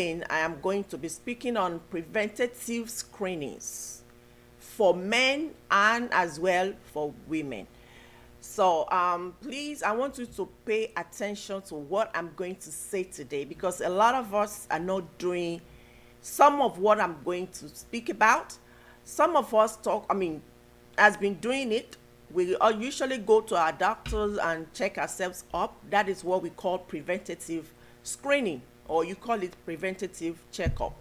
I am going to be speaking on preventative screenings for men and as well for women. So please, I want you to pay attention to what I'm going to say today, because a lot of us are not doing some of what I'm going to speak about. Some of us has been doing it. We all usually go to our doctors and check ourselves up. That is what we call preventative screening, or you call it preventative checkup.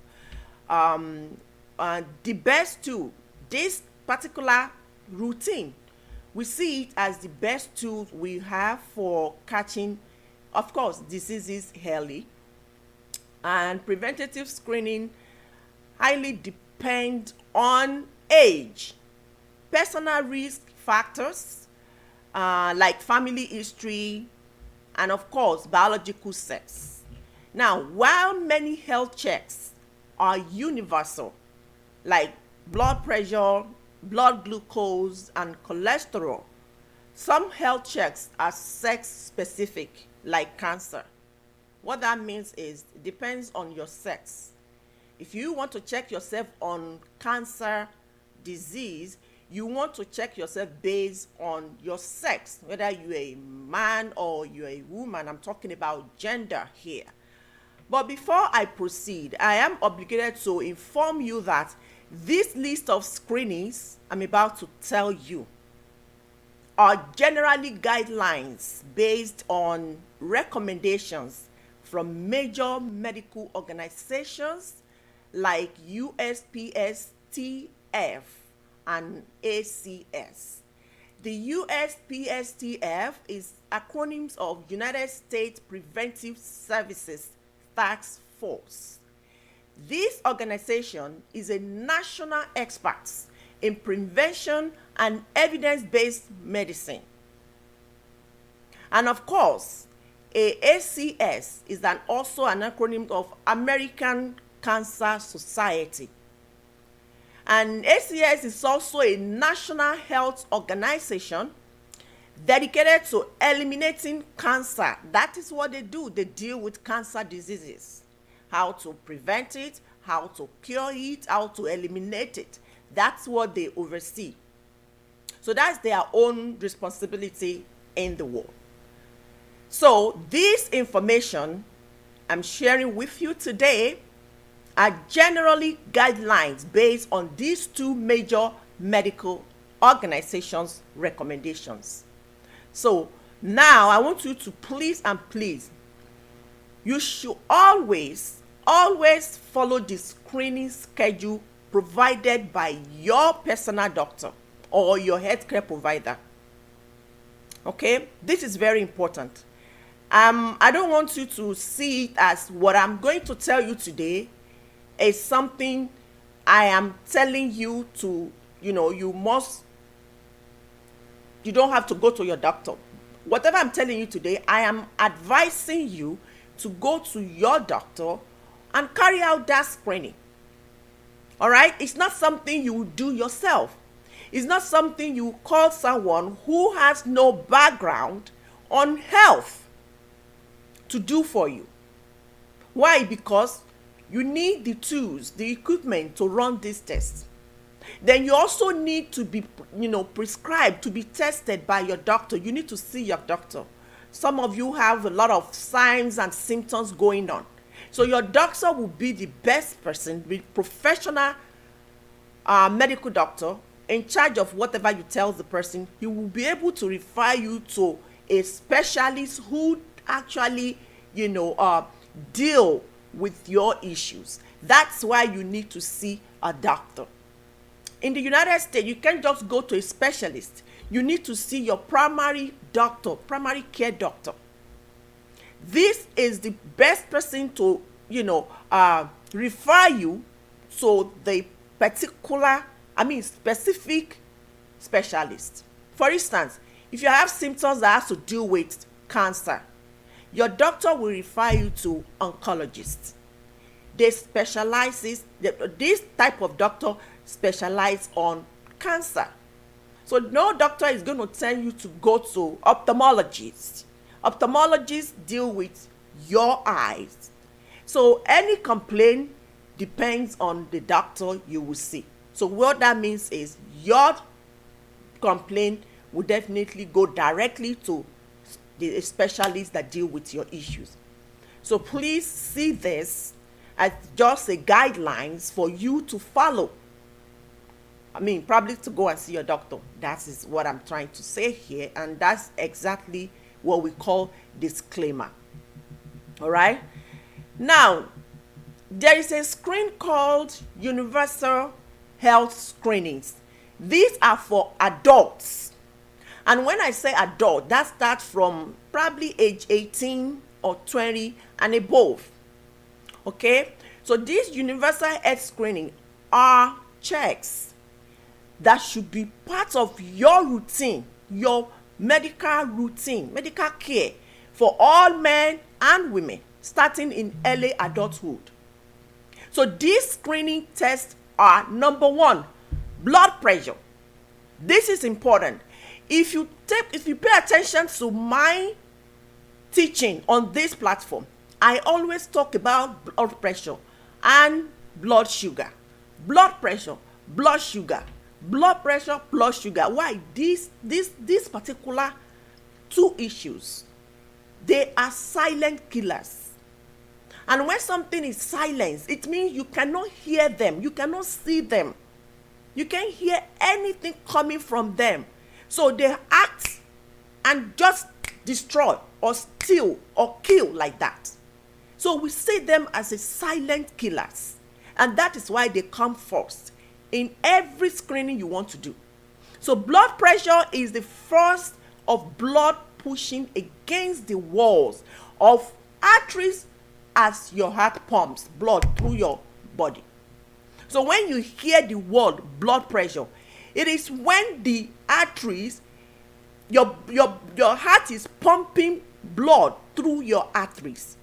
The best tool, this particular routine, we see it as the best tool we have for catching, of course, diseases early. And preventative screening highly depend on age, personal risk factors, like family history, and of course biological sex. Now, while many health checks are universal, like blood pressure, blood glucose, and cholesterol, some health checks are sex specific, like cancer. What that means is it depends on your sex. If you want to check yourself on cancer disease, you want to check yourself based on your sex, whether you're a man or you're a woman. I'm talking about gender here. But before I proceed, I am obligated to inform you that this list of screenings I'm about to tell you are generally guidelines based on recommendations from major medical organizations like USPSTF and ACS. The USPSTF is acronyms of United States Preventive Services Task Force. This organization is a national expert in prevention and evidence-based medicine. And of course, ACS is also an acronym of American Cancer Society. And ACS is also a national health organization dedicated to eliminating cancer. That is what they do. They deal with cancer diseases, how to prevent it, how to cure it, how to eliminate it. That's what they oversee. So that's their own responsibility in the world. So this information I'm sharing with you today are generally guidelines based on these two major medical organizations' recommendations. So now I want you to please, you should always follow the screening schedule provided by your personal doctor or your healthcare provider. Okay, this is very important. I don't want you to see it as what I'm going to tell you today is something I am telling you to, you don't have to go to your doctor. Whatever I'm telling you today, I am advising you to go to your doctor and carry out that screening. All right? It's not something you do yourself. It's not something you call someone who has no background on health to do for you. Why? Because you need the tools, the equipment to run this test. Then you also need to be, prescribed to be tested by your doctor. You need to see your doctor. Some of you have a lot of signs and symptoms going on. So your doctor will be the best person, the professional medical doctor in charge of whatever you tell the person. He will be able to refer you to a specialist who actually, deal with your issues. That's why you need to see a doctor. In the United States, you can't just go to a specialist. You need to see your primary doctor, primary care doctor. This is the best person to, refer you to the specific specialist. For instance, if you have symptoms that have to do with cancer, your doctor will refer you to oncologists. They this type of doctor specialize on cancer. So no doctor is going to tell you to go to ophthalmologists. Ophthalmologists deal with your eyes. So any complaint depends on the doctor you will see. So what that means is your complaint will definitely go directly to the specialists that deal with your issues. So please see this as just a guidelines for you to follow. I mean, probably to go and see your doctor. That is what I'm trying to say here, and that's exactly what we call disclaimer. All right. Now, there is a screen called Universal Health Screenings. These are for adults. And when I say adult, that starts from probably age 18 or 20 and above. Okay? So these universal health screening are checks that should be part of your routine, your medical routine, medical care for all men and women starting in early adulthood. So these screening tests are: number one, blood pressure. This is important. If you pay attention to my teaching on this platform, I always talk about blood pressure and blood sugar. Blood pressure, blood sugar, blood pressure, blood sugar. Why? These particular two issues, they are silent killers. And when something is silenced, it means you cannot hear them, you cannot see them, you can't hear anything coming from them. So they act and just destroy or steal or kill like that. So we see them as a silent killers, and that is why they come first in every screening you want to do. So blood pressure is the first of blood pushing against the walls of arteries as your heart pumps blood through your body. So when you hear the word blood pressure, it is when the arteries, your heart is pumping blood through your arteries.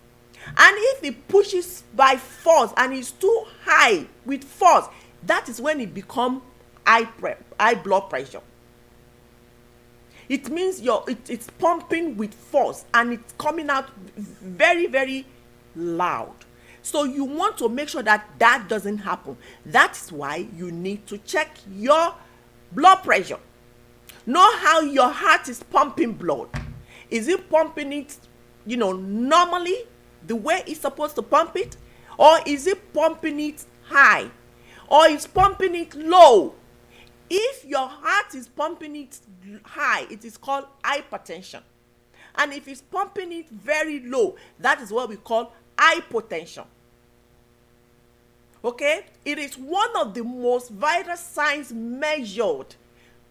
And if it pushes by force and is too high with force, that is when it becomes high blood pressure. It means it's pumping with force and it's coming out very, very loud. So you want to make sure that that doesn't happen. That's why you need to check your blood pressure. Know how your heart is pumping blood. Is it pumping it, normally the way it's supposed to pump it? Or is it pumping it high? Or is pumping it low? If your heart is pumping it high, it is called hypertension. And if it's pumping it very low, that is what we call hypotension. Okay? It is one of the most vital signs measured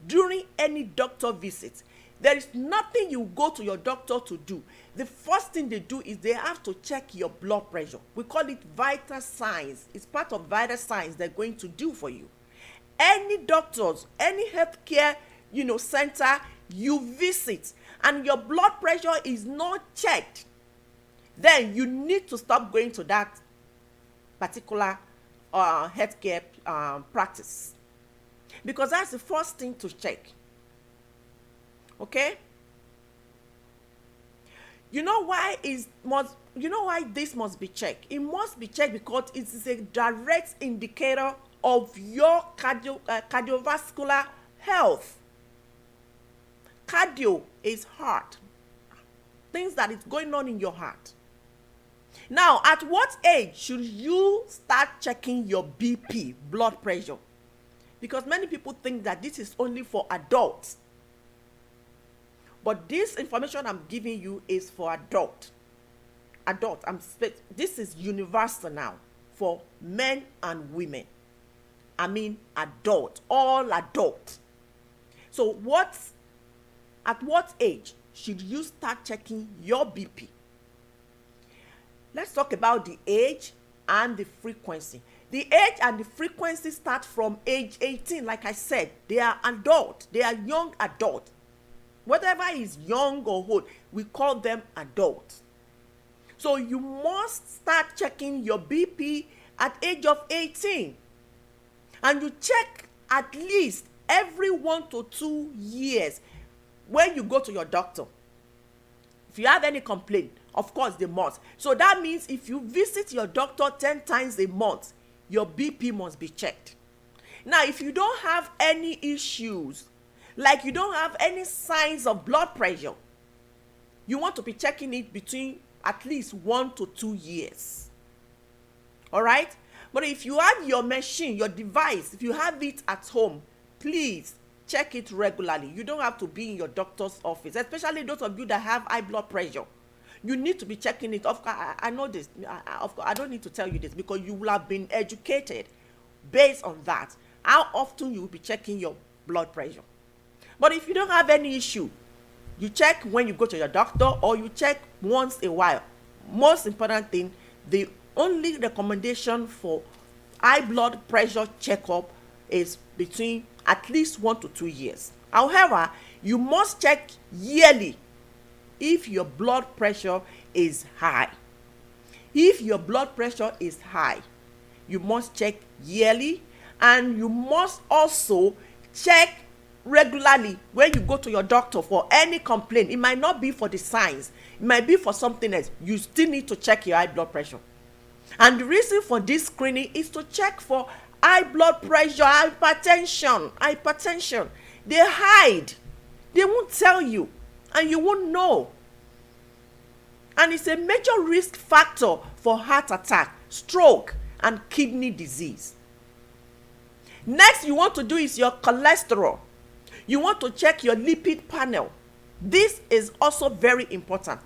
during any doctor visit. There is nothing you go to your doctor to do. The first thing they do is they have to check your blood pressure. We call it vital signs. It's part of vital signs they're going to do for you. Any doctors, any healthcare, center you visit and your blood pressure is not checked, then you need to stop going to that particular healthcare practice, because that's the first thing to check. Okay? You know why this must be checked? It must be checked because it is a direct indicator of your cardiovascular health. Cardio is heart. Things that is going on in your heart. Now, at what age should you start checking your BP, blood pressure? Because many people think that this is only for adults. But this information I'm giving you is for adult. This is universal now for men and women. I mean adult, all adult. So at what age should you start checking your BP? Let's talk about the age and the frequency. The age and the frequency start from age 18. Like I said, they are adult. They are young adult. Whatever is young or old, we call them adults. So you must start checking your BP at age of 18. And you check at least every 1 to 2 years when you go to your doctor. If you have any complaint, Of course, they must. So that means if you visit your doctor 10 times a month, your BP must be checked. Now, if you don't have any issues, like you don't have any signs of blood pressure, you want to be checking it between at least 1 to 2 years. All right? But if you have your machine, your device, if you have it at home, please check it regularly. You don't have to be in your doctor's office, especially those of you that have high blood pressure. You need to be checking it. Of course, I know this. Of course, I don't need to tell you this because you will have been educated based on that. How often you will be checking your blood pressure. But if you don't have any issue, you check when you go to your doctor or you check once a while. Most important thing, the only recommendation for high blood pressure checkup is between at least 1 to 2 years. However, you must check yearly if your blood pressure is high. If your blood pressure is high, you must check yearly, and you must also check regularly when you go to your doctor for any complaint. It might not be for the signs, it might be for something else. You still need to check your high blood pressure. And the reason for this screening is to check for high blood pressure, hypertension. They hide. They won't tell you, and you won't know. And it's a major risk factor for heart attack, stroke, and kidney disease. Next, you want to do is your cholesterol. You want to check your lipid panel. This is also very important.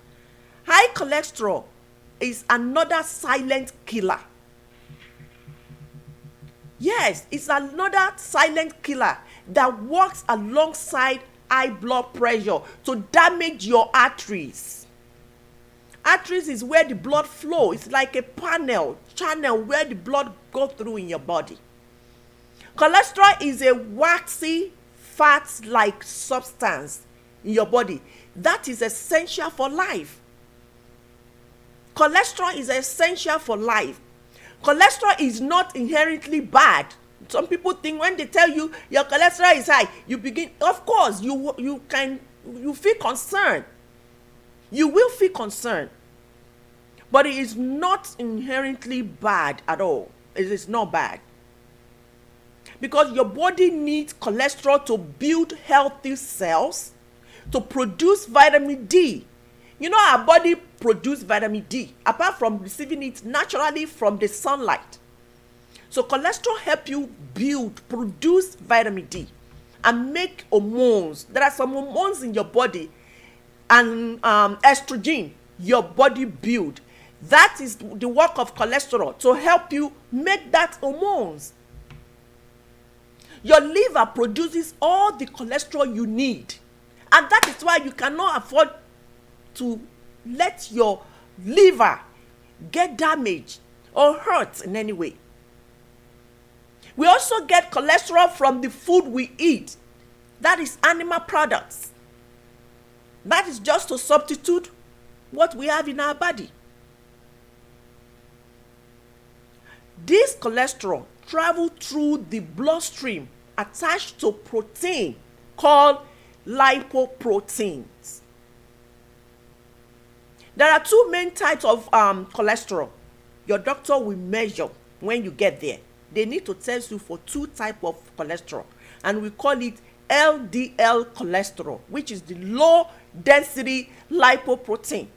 High cholesterol is another silent killer. Yes, it's another silent killer that works alongside high blood pressure to damage your arteries. Arteries is where the blood flows. It's like a channel where the blood goes through in your body. Cholesterol is a waxy, fat-like substance in your body that is essential for life. Cholesterol is essential for life. Cholesterol is not inherently bad. Some people think when they tell you your cholesterol is high, you begin, of course, you feel concerned. You will feel concerned. But it is not inherently bad at all. It is not bad. Because your body needs cholesterol to build healthy cells, to produce vitamin D. You know, our body produces vitamin D apart from receiving it naturally from the sunlight. So cholesterol helps you produce vitamin D and make hormones. There are some hormones in your body and estrogen your body build. That is the work of cholesterol, to help you make that hormones. Your liver produces all the cholesterol you need, and that is why you cannot afford to let your liver get damaged or hurt in any way. We also get cholesterol from the food we eat. That is animal products. That is just to substitute what we have in our body. This cholesterol travels through the bloodstream attached to protein called lipoproteins. There are two main types of cholesterol your doctor will measure when you get there. They need to test you for two types of cholesterol, and we call it LDL cholesterol, which is the low density lipoprotein.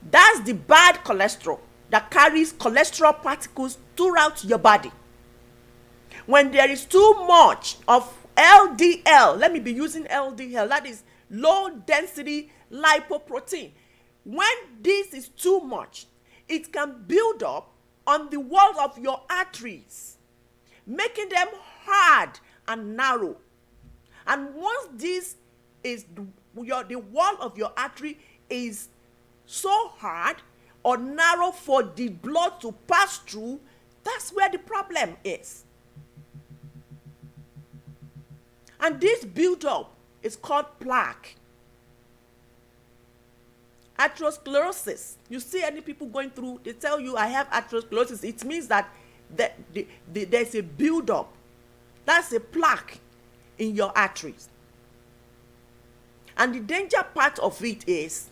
That's the bad cholesterol that carries cholesterol particles throughout your body. When there is too much of LDL, let me be using LDL, that is low density lipoprotein. When this is too much, it can build up on the walls of your arteries, making them hard and narrow. And once this is the wall of your artery is so hard or narrow for the blood to pass through, that's where the problem is. And this build-up is called plaque. Atherosclerosis. You see any people going through, they tell you, I have atherosclerosis. It means that there's a build-up. That's a plaque in your arteries. And the danger part of it is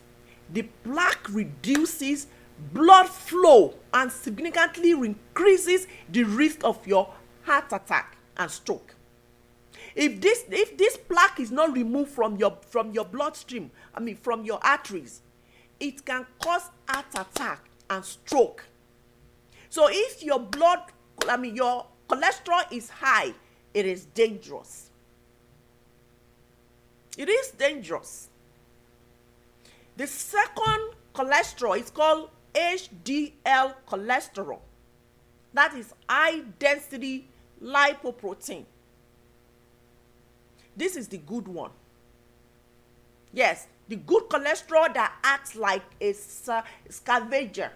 The plaque reduces blood flow and significantly increases the risk of your heart attack and stroke. If this plaque is not removed from your bloodstream, from your arteries, it can cause heart attack and stroke. So if your your cholesterol is high, it is dangerous. It is dangerous. The second cholesterol is called HDL cholesterol. That is high density lipoprotein. This is the good one. Yes, the good cholesterol that acts like a scavenger.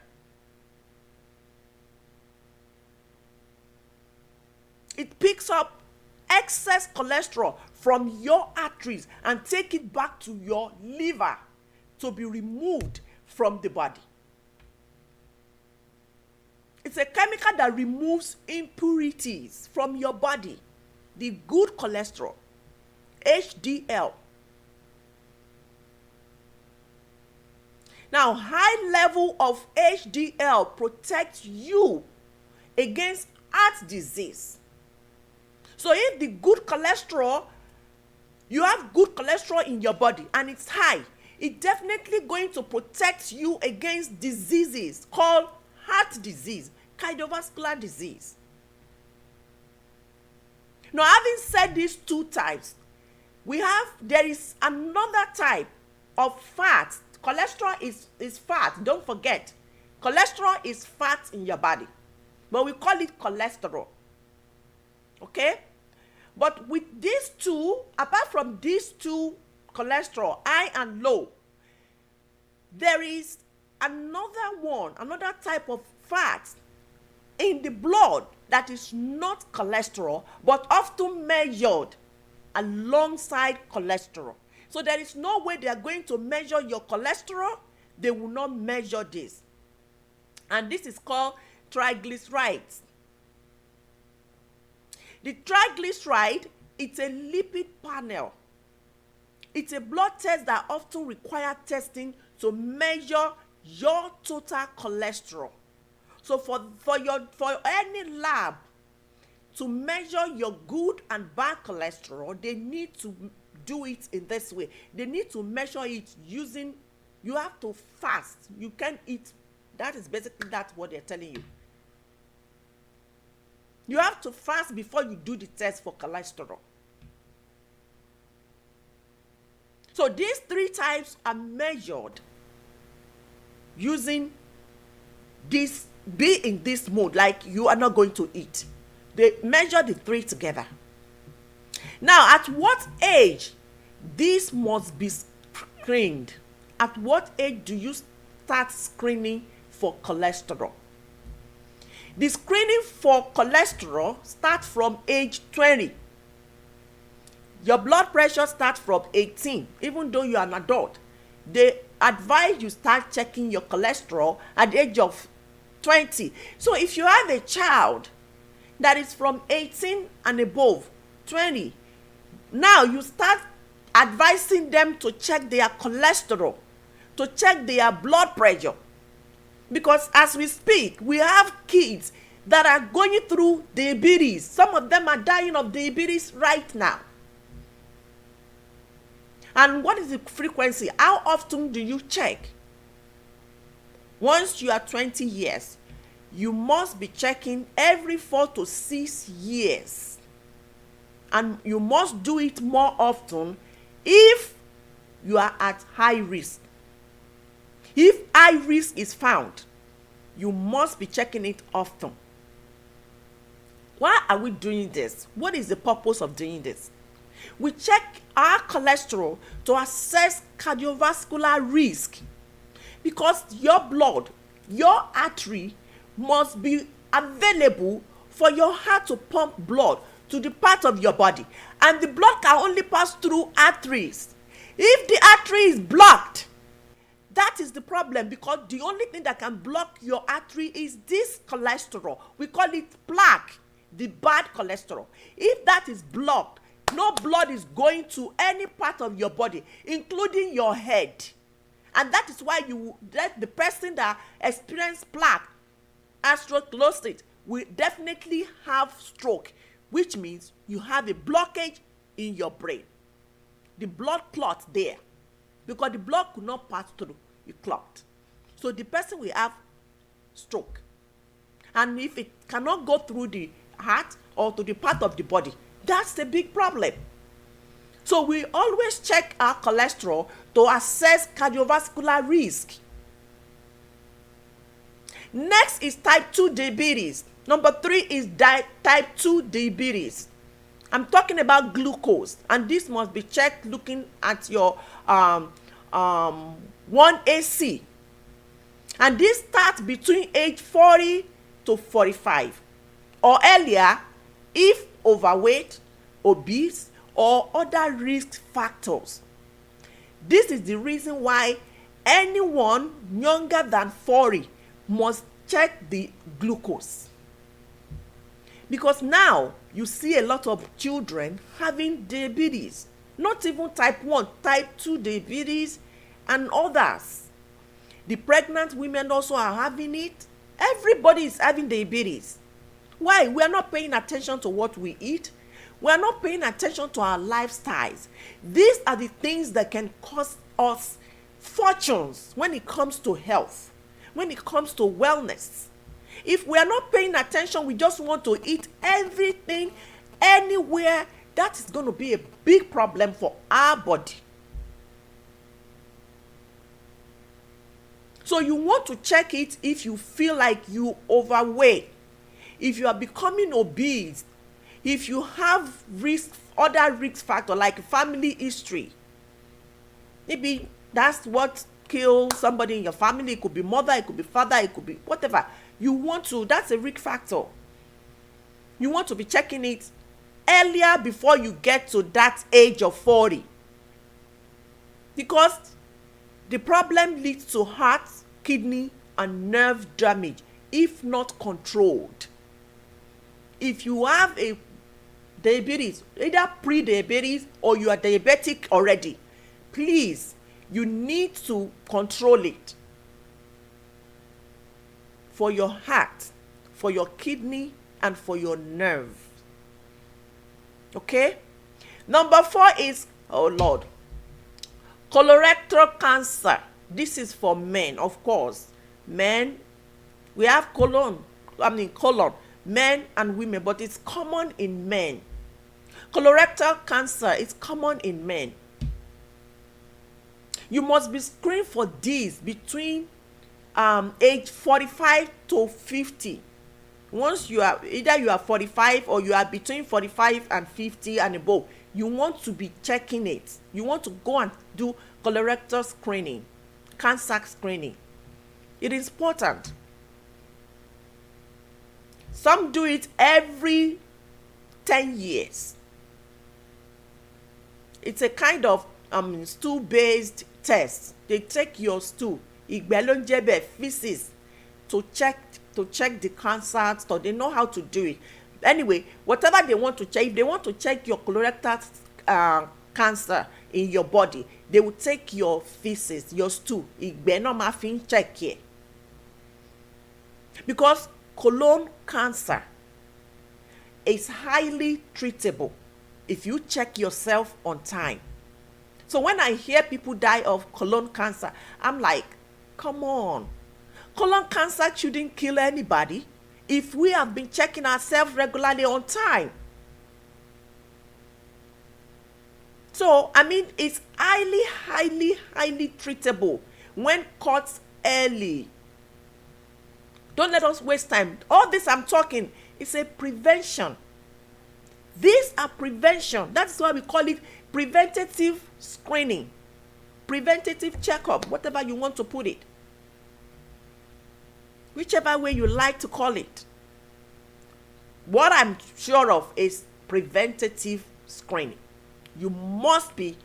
It picks up excess cholesterol from your arteries and take it back to your liver to be removed from the body. It's a chemical that removes impurities from your body. The good cholesterol, HDL. Now, high level of HDL protects you against heart disease. So if the good cholesterol, you have good cholesterol in your body and it's high, it's definitely going to protect you against diseases called heart disease, cardiovascular disease. Now, having said these two types, there is another type of fat. Cholesterol is fat. Don't forget, cholesterol is fat in your body, but we call it cholesterol. Okay? But with these two, apart from these two cholesterol, high and low, there is another type of fat in the blood that is not cholesterol, but often measured alongside cholesterol. So there is no way they are going to measure your cholesterol. They will not measure this. And this is called triglycerides. The triglyceride, it's a lipid panel. It's a blood test that often requires testing to measure your total cholesterol. So for any lab to measure your good and bad cholesterol, they need to do it in this way. They need to measure it using, you have to fast. You can't eat. That is basically that's what they're telling you. You have to fast before you do the test for cholesterol. So these three types are measured using this, be in this mode, like you are not going to eat. They measure the three together. Now, at what age this must be screened? At what age do you start screening for cholesterol? The screening for cholesterol starts from age 20. Your blood pressure starts from 18, even though you are an adult. They advise you start checking your cholesterol at the age of 20. So if you have a child that is from 18 and above, 20, now you start advising them to check their cholesterol, to check their blood pressure. Because as we speak, we have kids that are going through diabetes. Some of them are dying of diabetes right now. And what is the frequency? How often do you check? Once you are 20 years, you must be checking every 4 to 6 years. And you must do it more often if you are at high risk. If high risk is found, you must be checking it often. Why are we doing this? What is the purpose of doing this? We check our cholesterol to assess cardiovascular risk, because your blood, your artery must be available for your heart to pump blood to the part of your body, and the blood can only pass through arteries. If the artery is blocked, that is the problem, because the only thing that can block your artery is this cholesterol. We call it plaque, the bad cholesterol. If that is blocked, no blood is going to any part of your body, including your head. And that is why the person that experienced plaque atherosclerosis will definitely have stroke, which means you have a blockage in your brain. The blood clot there, because the blood could not pass through, it clogged. So the person will have stroke. And if it cannot go through the heart or to the part of the body, that's a big problem. So we always check our cholesterol to assess cardiovascular risk. Next is type 2 diabetes. Number 3 is type 2 diabetes. I'm talking about glucose, and this must be checked looking at your 1AC. And this starts between age 40 to 45 or earlier if overweight, obese, or other risk factors. This is the reason why anyone younger than 40 must check the glucose. Because now you see a lot of children having diabetes, not even type 1, type 2 diabetes and others. The pregnant women also are having it. Everybody is having diabetes. Why? We are not paying attention to what we eat. We are not paying attention to our lifestyles. These are the things that can cost us fortunes when it comes to health, when it comes to wellness. If we are not paying attention, we just want to eat everything, anywhere, that is going to be a big problem for our body. So you want to check it if you feel like you overweight, if you are becoming obese, if you have other risk factor like family history. Maybe that's what killed somebody in your family. It could be mother, it could be father, it could be whatever. That's a risk factor. You want to be checking it earlier before you get to that age of 40. Because the problem leads to heart, kidney, and nerve damage if not controlled. If you have a diabetes, either pre-diabetes or you are diabetic already, please, you need to control it for your heart, for your kidney, and for your nerve. Okay? Number 4 is, oh Lord, colorectal cancer. This is for men, of course. Men, we have colon, men and women, but it's common in men. Colorectal cancer is common in men. You must be screened for this between age 45 to 50. Once you are 45 or you are between 45 and 50 and above, you want to be checking it. You want to go and do colorectal screening, cancer screening. It is important. Some do it every 10 years. It's a kind of stool-based test. They take your stool, feces, to check the cancer. So they know how to do it. Anyway, whatever they want to check, if they want to check your colorectal cancer in your body, they will take your feces, your stool, check here. Because colon cancer is highly treatable if you check yourself on time. So when I hear people die of colon cancer, I'm like, come on. Colon cancer shouldn't kill anybody if we have been checking ourselves regularly on time. So, it's highly treatable when caught early. Don't let us waste time. All this I'm talking is a prevention. These are prevention. That's why we call it preventative screening, preventative checkup, whatever you want to put it. Whichever way you like to call it. What I'm sure of is preventative screening. You must be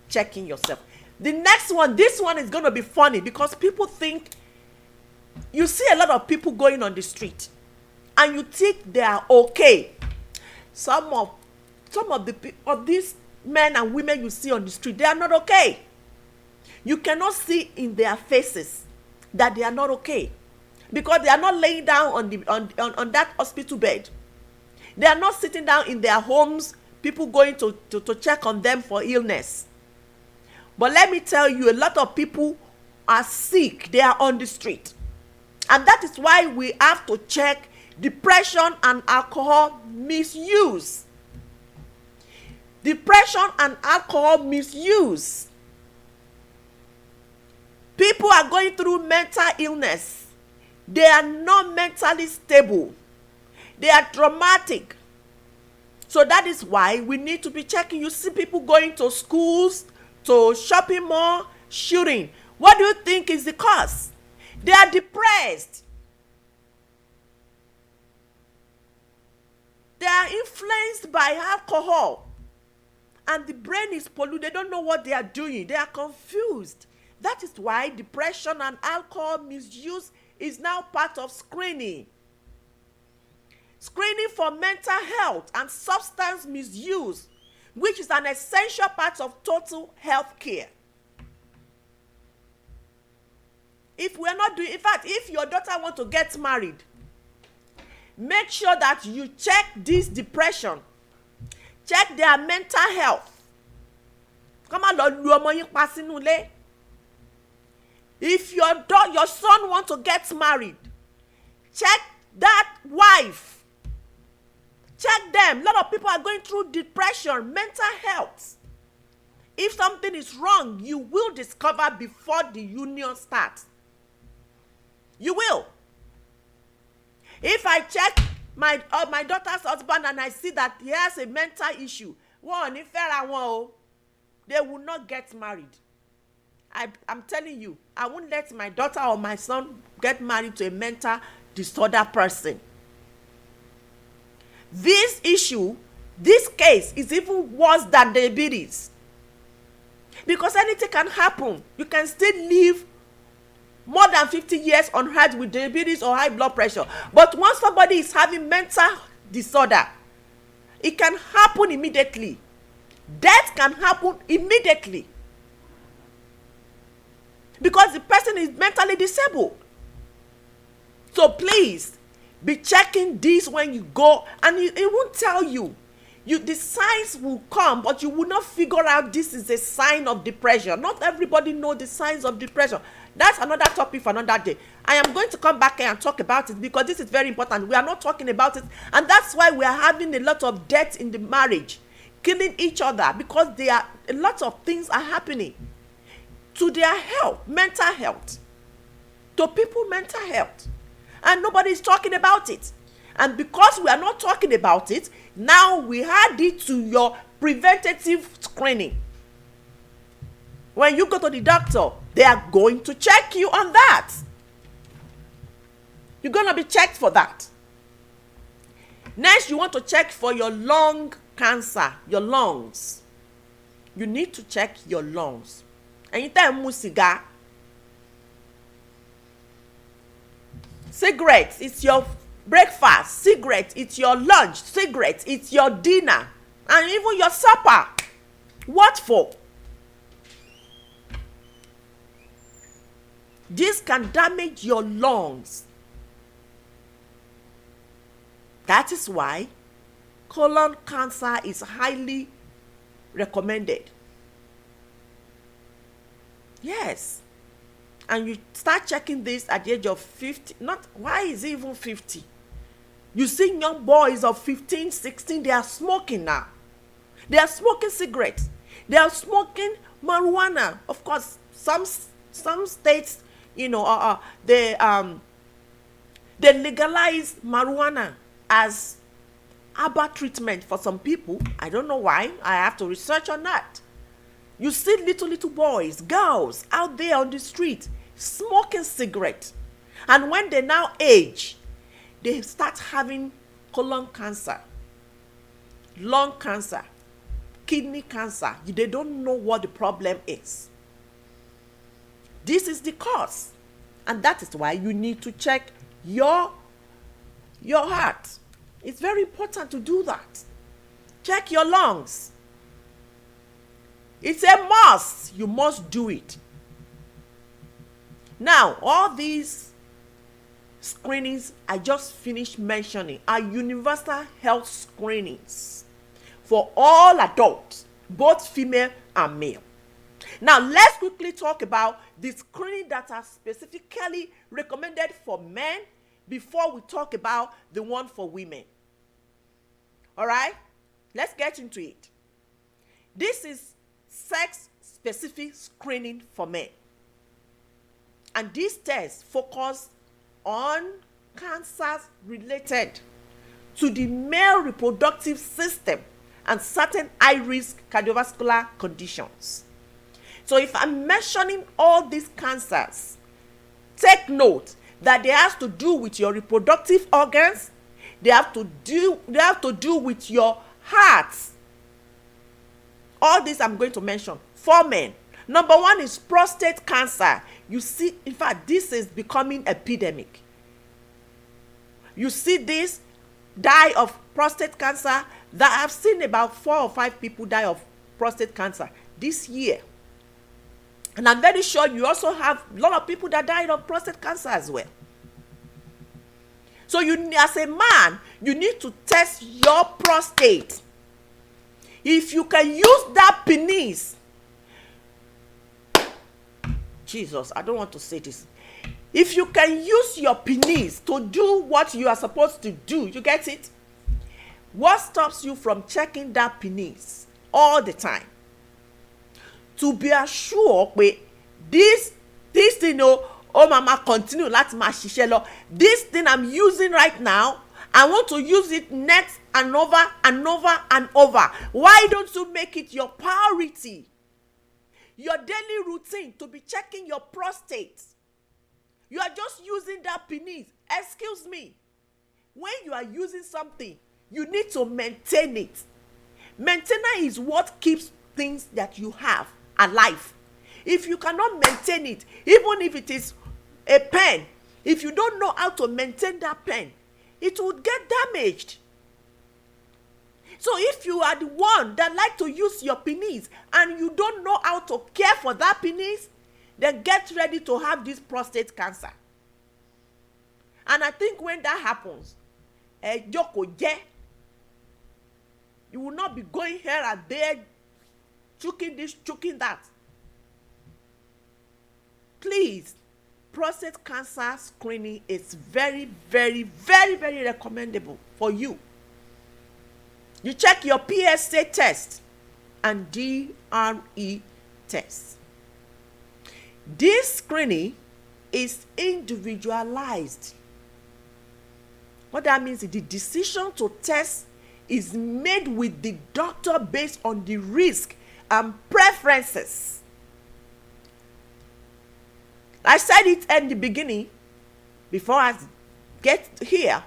checking yourself. The next one, this one is going to be funny because people think, you see a lot of people going on the street and you think they are okay. Some of these men and women you see on the street, they are not okay. You cannot see in their faces that they are not okay, because they are not laying down on that hospital bed. They are not sitting down in their homes, people going to check on them for illness. But let me tell you, a lot of people are sick. They are on the street. And that is why we have to check depression and alcohol misuse. Depression and alcohol misuse. People are going through mental illness. They are not mentally stable. They are traumatic. So that is why we need to be checking. You see people going to schools, to shopping mall, shooting. What do you think is the cause? They are depressed. They are influenced by alcohol. And the brain is polluted. They don't know what they are doing. They are confused. That is why depression and alcohol misuse is now part of screening. Screening for mental health and substance misuse, which is an essential part of total health care. If we are not doing, in fact, if your daughter wants to get married, make sure that you check this depression, check their mental health. Come on, Lord, you are passing. If your son wants to get married, check that wife. Check them. A lot of people are going through depression, mental health. If something is wrong, you will discover before the union starts. You will. If I check my daughter's husband and I see that he has a mental issue, they will not get married. I'm telling you, I won't let my daughter or my son get married to a mental disorder person. This issue, this case is even worse than diabetes. Because anything can happen. You can still live more than 50 years on earth with diabetes or high blood pressure. But once somebody is having mental disorder, it can happen immediately. Death can happen immediately. Because the person is mentally disabled. So please, be checking this when you go, and it won't tell you. The signs will come, but you will not figure out this is a sign of depression. Not everybody knows the signs of depression. That's another topic for another day. I am going to come back here and talk about it because this is very important. We are not talking about it, and that's why we are having a lot of deaths in the marriage, killing each other, because a lot of things are happening to their health, mental health, to people mental health, and nobody is talking about it. And because we are not talking about it, now we add it to your preventative screening. When you go to the doctor, they are going to check you on that. You're going to be checked for that. Next, you want to check for your lung cancer, your lungs. You need to check your lungs. Anytime you cigar, cigarettes, it's your breakfast. Cigarette, it's your lunch. Cigarette, it's your dinner, and even your supper. What for? This can damage your lungs. That is why colon cancer is highly recommended. Yes. And you start checking this at the age of 50. Why is it even 50? You see young boys of 15, 16, they are smoking now. They are smoking cigarettes. They are smoking marijuana. Of course, some states, they legalize marijuana as herbal treatment for some people. I don't know why. I have to research on that. You see little boys, girls out there on the street smoking cigarettes. And when they now age, they start having colon cancer, lung cancer, kidney cancer. They don't know what the problem is. This is the cause. And that is why you need to check your heart. It's very important to do that. Check your lungs. It's a must. You must do it. Now, all these screenings I just finished mentioning are universal health screenings for all adults, both female and male. Now, let's quickly talk about the screening that are specifically recommended for men before we talk about the one for women. All right, let's get into it. This is sex-specific screening for men. And these tests focus on cancers related to the male reproductive system and certain high-risk cardiovascular conditions. So if I'm mentioning all these cancers, take note that they have to do with your reproductive organs, they have to do with your heart. All this I'm going to mention for men. Number one is prostate cancer. You see, in fact, this is becoming epidemic. You see this die of prostate cancer. That I've seen about 4 or 5 people die of prostate cancer this year. And I'm very sure you also have a lot of people that died of prostate cancer as well. So you, as a man, you need to test your prostate. If you can use that penis, Jesus, I don't want to say this. If you can use your penis to do what you are supposed to do, you get it? What stops you from checking that penis all the time? To be assured, this thing, oh mama, continue, láti máa ṣiṣẹ́ lọ. This thing I'm using right now, I want to use it next and over and over and over. Why don't you make it your priority? Your daily routine to be checking your prostate. You are just using that penis. Excuse me. When you are using something, you need to maintain it. Maintenance is what keeps things that you have alive. If you cannot maintain it, even if it is a pen, if you don't know how to maintain that pen, it would get damaged. So if you are the one that like to use your penis and you don't know how to care for that penis, then get ready to have this prostate cancer. And I think when that happens, you will not be going here and there, choking this, choking that. Please, prostate cancer screening is very, very, very, very recommendable for you. You check your PSA test and DRE test. This screening is individualized. What that means is the decision to test is made with the doctor based on the risk and preferences. I said it in the beginning, before I get here,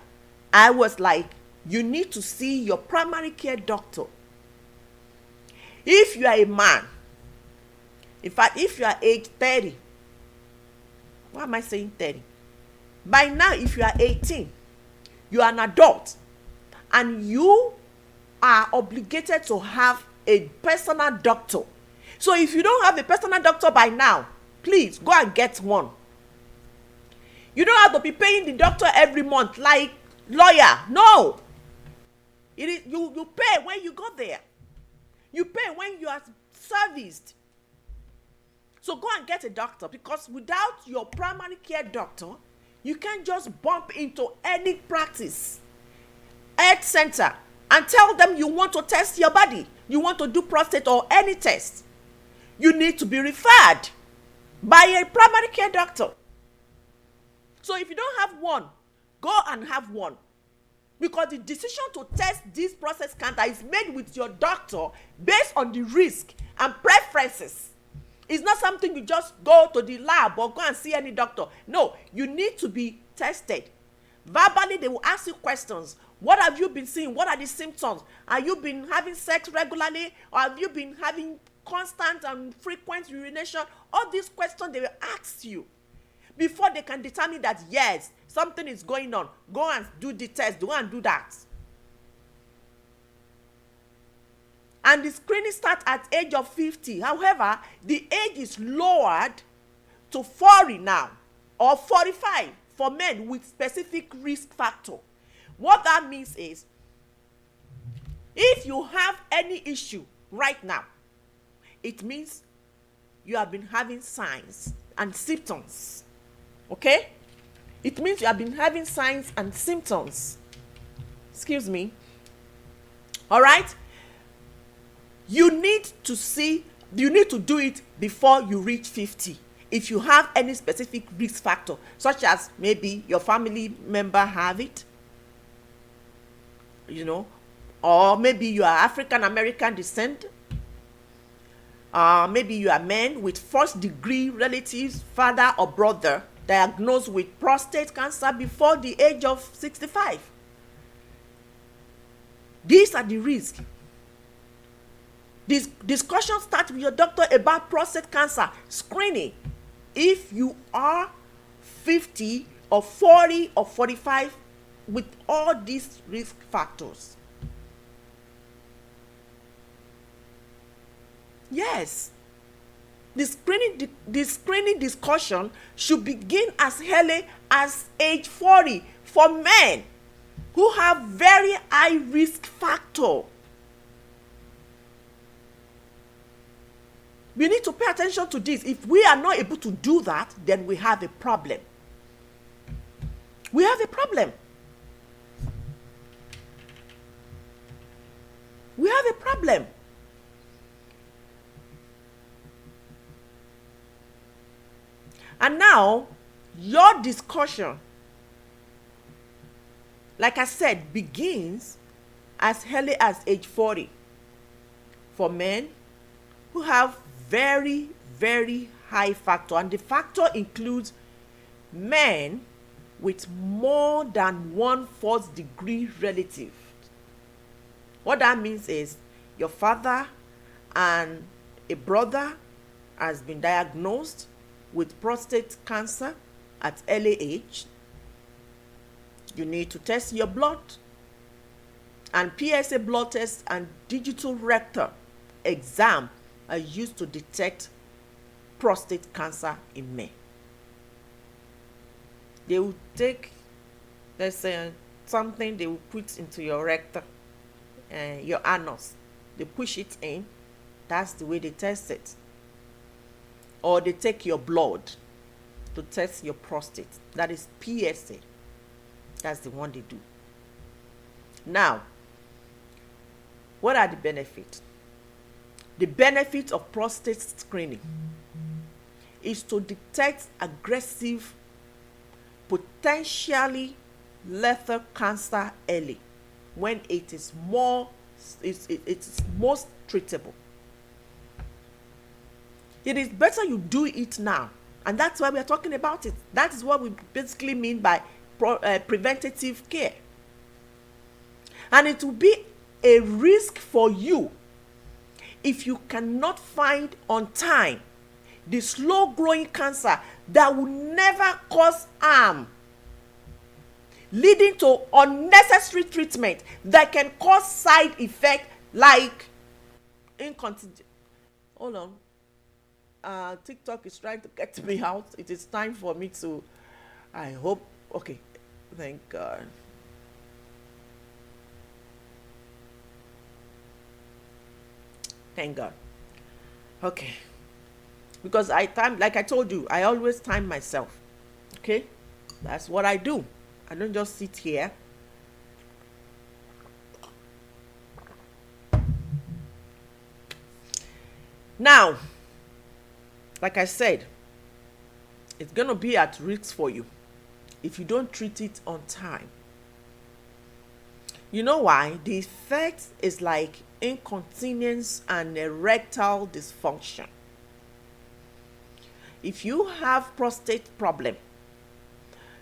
I was like, you need to see your primary care doctor. If you are a man, in fact, if you are age 30, why am I saying 30? By now, if you are 18, you are an adult, and you are obligated to have a personal doctor. So if you don't have a personal doctor by now, please go and get one. You don't have to be paying the doctor every month like lawyer. No. It is, you pay when you go there. You pay when you are serviced. So go and get a doctor, because without your primary care doctor, you can't just bump into any practice, health center, and tell them you want to test your body, you want to do prostate or any test. You need to be referred by a primary care doctor. So if you don't have one, go and have one. Because the decision to test this prostate cancer is made with your doctor based on the risk and preferences. It's not something you just go to the lab or go and see any doctor. No, you need to be tested. Verbally, they will ask you questions. What have you been seeing? What are the symptoms? Have you been having sex regularly? Or have you been having constant and frequent urination? All these questions they will ask you before they can determine that, yes, something is going on. Go and do the test. Go and do that. And the screening starts at age of 50. However, the age is lowered to 40 now. or 45 for men with specific risk factor. What that means is, if you have any issue right now, it means you have been having signs and symptoms. Okay? It means you have been having signs and symptoms. Excuse me. All right? You need to do it before you reach 50. If you have any specific risk factor, such as maybe your family member have it, or maybe you are African American descent, maybe you are men with first degree relatives, father or brother diagnosed with prostate cancer before the age of 65. These are the risks. This discussion starts with your doctor about prostate cancer screening. If you are 50 or 40 or 45 with all these risk factors. Yes. The screening discussion should begin as early as age 40 for men who have very high risk factor. We need to pay attention to this. If we are not able to do that, then we have a problem. We have a problem. We have a problem. And now, your discussion, like I said, begins as early as age 40 for men who have very, very high factor. And the factor includes men with more than one first degree relative. What that means is your father and a brother has been diagnosed with prostate cancer at early age. You need to test your blood, and PSA blood test and digital rectal exam are used to detect prostate cancer in men. They will take, let's say, something they will put into your rectum, your anus. They push it in. That's the way they test it. Or they take your blood to test your prostate. That is PSA. That's the one they do. Now, what are the benefits? The benefit of prostate screening is to detect aggressive, potentially lethal cancer early, when it is it's most treatable. It is better you do it now, and that's why we are talking about it. That is what we basically mean by preventative care. And it will be a risk for you if you cannot find on time the slow growing cancer that will never cause harm, leading to unnecessary treatment that can cause side effects like incontinence. Hold on. TikTok is trying to get me out. It is time for me to, I hope, okay, thank God. Thank God. Okay. Because like I told you, I always time myself. Okay? That's what I do. I don't just sit here. Now, like I said, it's going to be at risk for you if you don't treat it on time. You know why? The effect is like incontinence and erectile dysfunction. If you have prostate problem,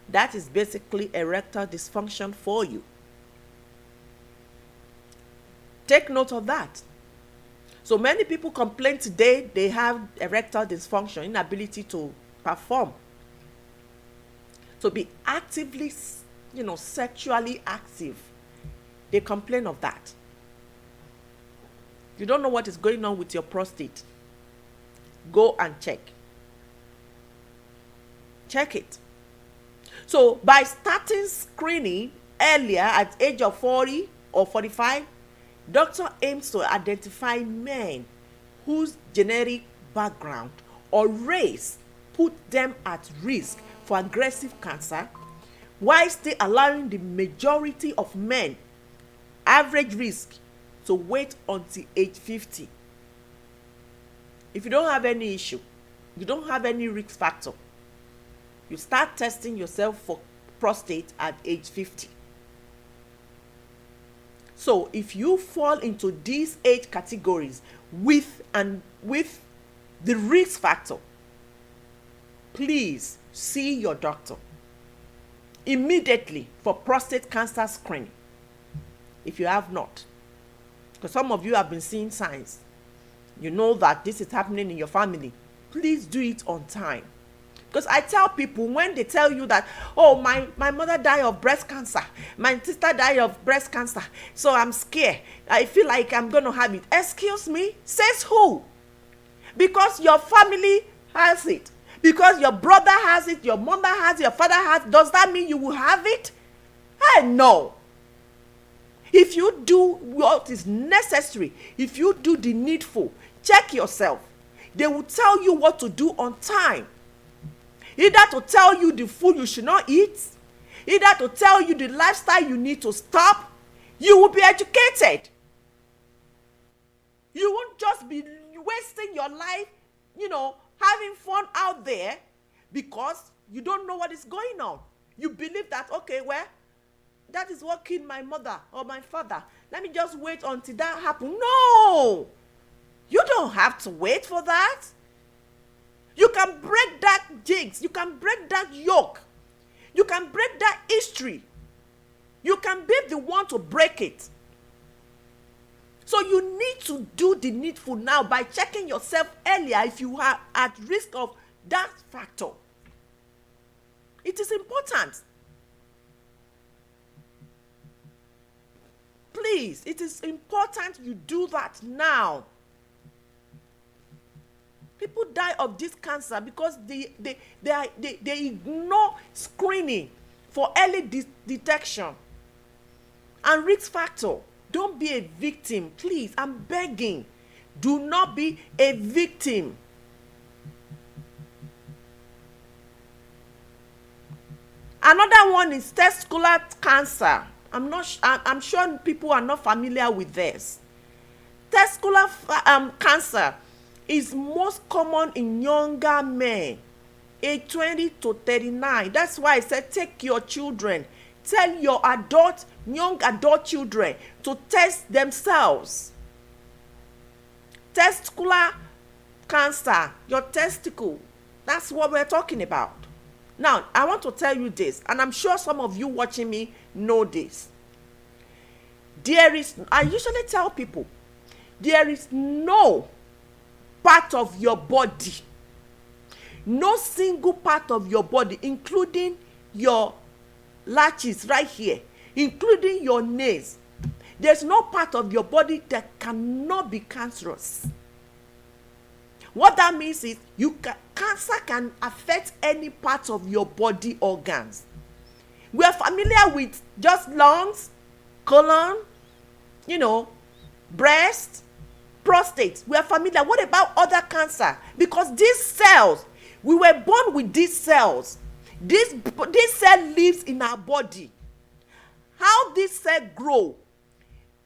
that is basically erectile dysfunction for you. Take note of that. So many people complain today they have erectile dysfunction, inability to perform. To be actively, sexually active. They complain of that. You don't know what is going on with your prostate. Go and check. check it. So by starting screening earlier at age of 40 or 45, doctor aims to identify men whose genetic background or race put them at risk for aggressive cancer, while still allowing the majority of men average risk to wait until age 50. If you don't have any issue, you don't have any risk factor, you start testing yourself for prostate at age 50. So if you fall into these age categories with the risk factor, please see your doctor immediately for prostate cancer screening if you have not. Because some of you have been seeing signs. You know that this is happening in your family. Please do it on time. Because I tell people, when they tell you that, oh, my mother died of breast cancer, my sister died of breast cancer, so I'm scared, I feel like I'm going to have it. Excuse me? Says who? Because your family has it. Because your brother has it, your mother has it, your father has it. Does that mean you will have it? No. If you do what is necessary, if you do the needful, check yourself. They will tell you what to do on time. Either to tell you the food you should not eat, either to tell you the lifestyle you need to stop. You will be educated. You won't just be wasting your life, having fun out there because you don't know what is going on. You believe that, okay, well, that is what killed my mother or my father. Let me just wait until that happens. No! You don't have to wait for that. You can break that jinx. You can break that yoke. You can break that history. You can be the one to break it. So you need to do the needful now by checking yourself earlier if you are at risk of that factor. It is important. Please, it is important you do that now. People die of this cancer because they ignore screening for early detection and risk factor. Don't be a victim, please. I'm begging. Do not be a victim. Another one is testicular cancer. I'm sure people are not familiar with this. Testicular cancer is most common in younger men, age 20 to 39. That's why I said take your children. Tell your young adult children to test themselves. Testicular cancer, your testicle, that's what we're talking about. Now, I want to tell you this, and I'm sure some of you watching me know this. I usually tell people, there is no part of your body, no single part of your body, including your latches right here, including your nails. There's no part of your body that cannot be cancerous. What that means is cancer can affect any part of your body organs. We are familiar with just lungs, colon, breast, prostate. We are familiar. What about other cancer? Because these cells, we were born with these cells. This cell lives in our body. How this cell grow,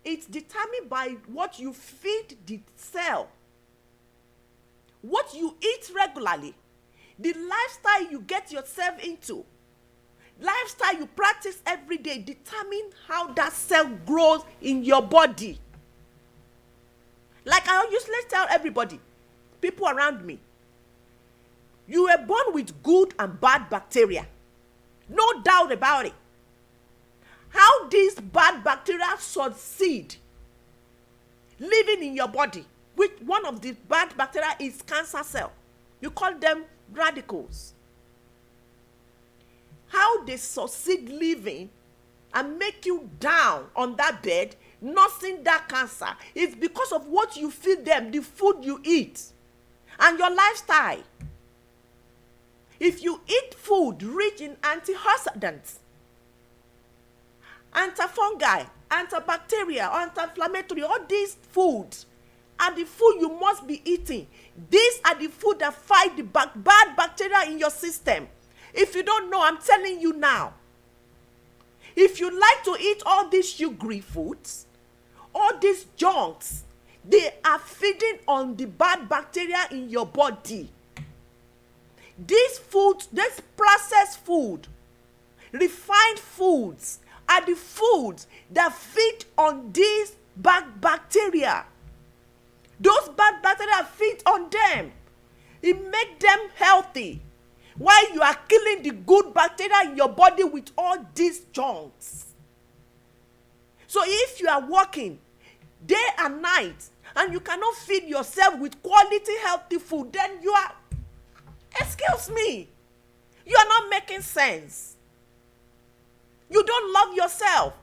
it's determined by what you feed the cell, what you eat regularly, the lifestyle you get yourself into, lifestyle you practice every day determine how that cell grows in your body. Like I usually tell everybody, people around me, you were born with good and bad bacteria. No doubt about it. How these bad bacteria succeed living in your body, which one of the bad bacteria is cancer cell. You call them radicals. How they succeed living and make you down on that bed, nursing that cancer, is because of what you feed them, the food you eat, and your lifestyle. If you eat food rich in antioxidants, antifungi, antibacterial, anti-inflammatory, all these foods are the food you must be eating. These are the food that fight the bad bacteria in your system. If you don't know, I'm telling you now. If you like to eat all these sugary foods, all these junks, they are feeding on the bad bacteria in your body. These foods, this processed food, refined foods, are the foods that feed on these bad bacteria. Those bad bacteria feed on them. It makes them healthy. While you are killing the good bacteria in your body with all these junks. So if you are working day and night and you cannot feed yourself with quality healthy food, then you are, excuse me, you are not making sense. You don't love yourself.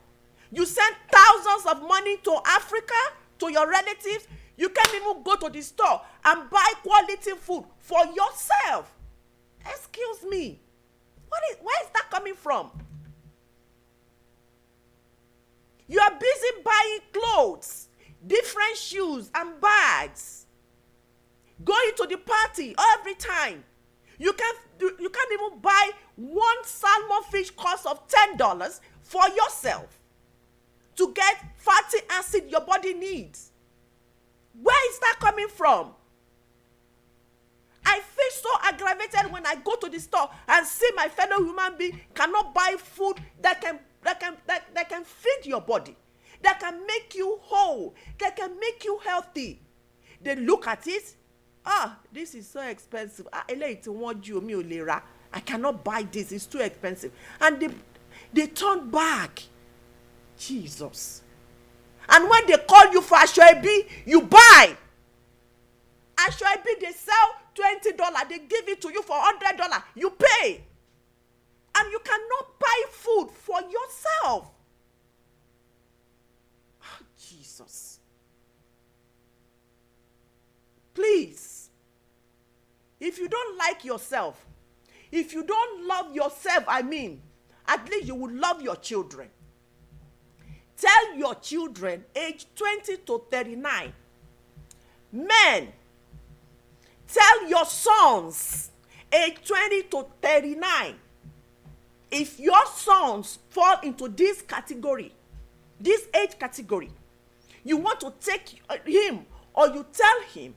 You send thousands of money to Africa, to your relatives. You can't even go to the store and buy quality food for yourself. Excuse me. Where is that coming from? You are busy buying clothes, different shoes and bags, going to the party every time. You can't even buy one salmon fish cost of $10 for yourself to get fatty acid your body needs. Where is that coming from? I feel so aggravated when I go to the store and see my fellow human being cannot buy food that can feed your body, that can make you whole, that can make you healthy. They look at it. This is so expensive. I cannot buy this. It's too expensive. And they turn back. Jesus. And when they call you for Ashwebi, you buy. Ashwebi, they sell $20. They give it to you for $100. You pay. And you cannot buy food for yourself. Jesus. Please, if you don't like yourself, if you don't love yourself, at least you will love your children. Tell your children age 20 to 39. Men, tell your sons age 20 to 39. If your sons fall into this category, this age category, you want to take him or you tell him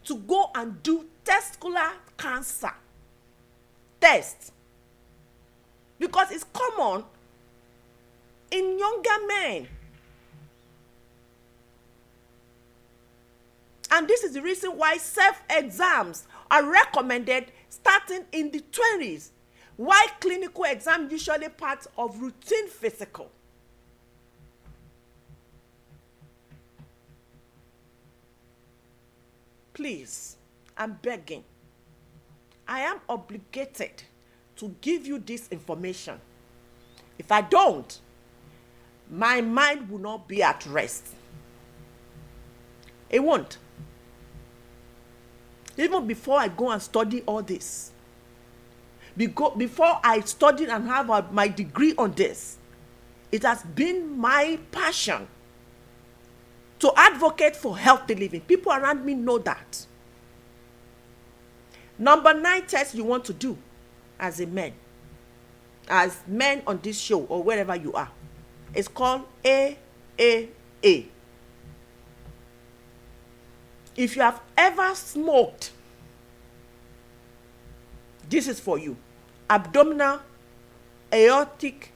to go and do testicular cancer test, because it's common in younger men. And this is the reason why self-exams are recommended starting in the 20s, while clinical exam usually part of routine physical. Please, I'm begging. I am obligated to give you this information. If I don't, my mind will not be at rest. It won't. Even before I go and study all this, before I studied and have my degree on this, it has been my passion to advocate for healthy living. People around me know that. Number 9 test you want to do as men on this show or wherever you are, is called AAA. If you have ever smoked, this is for you. Abdominal aortic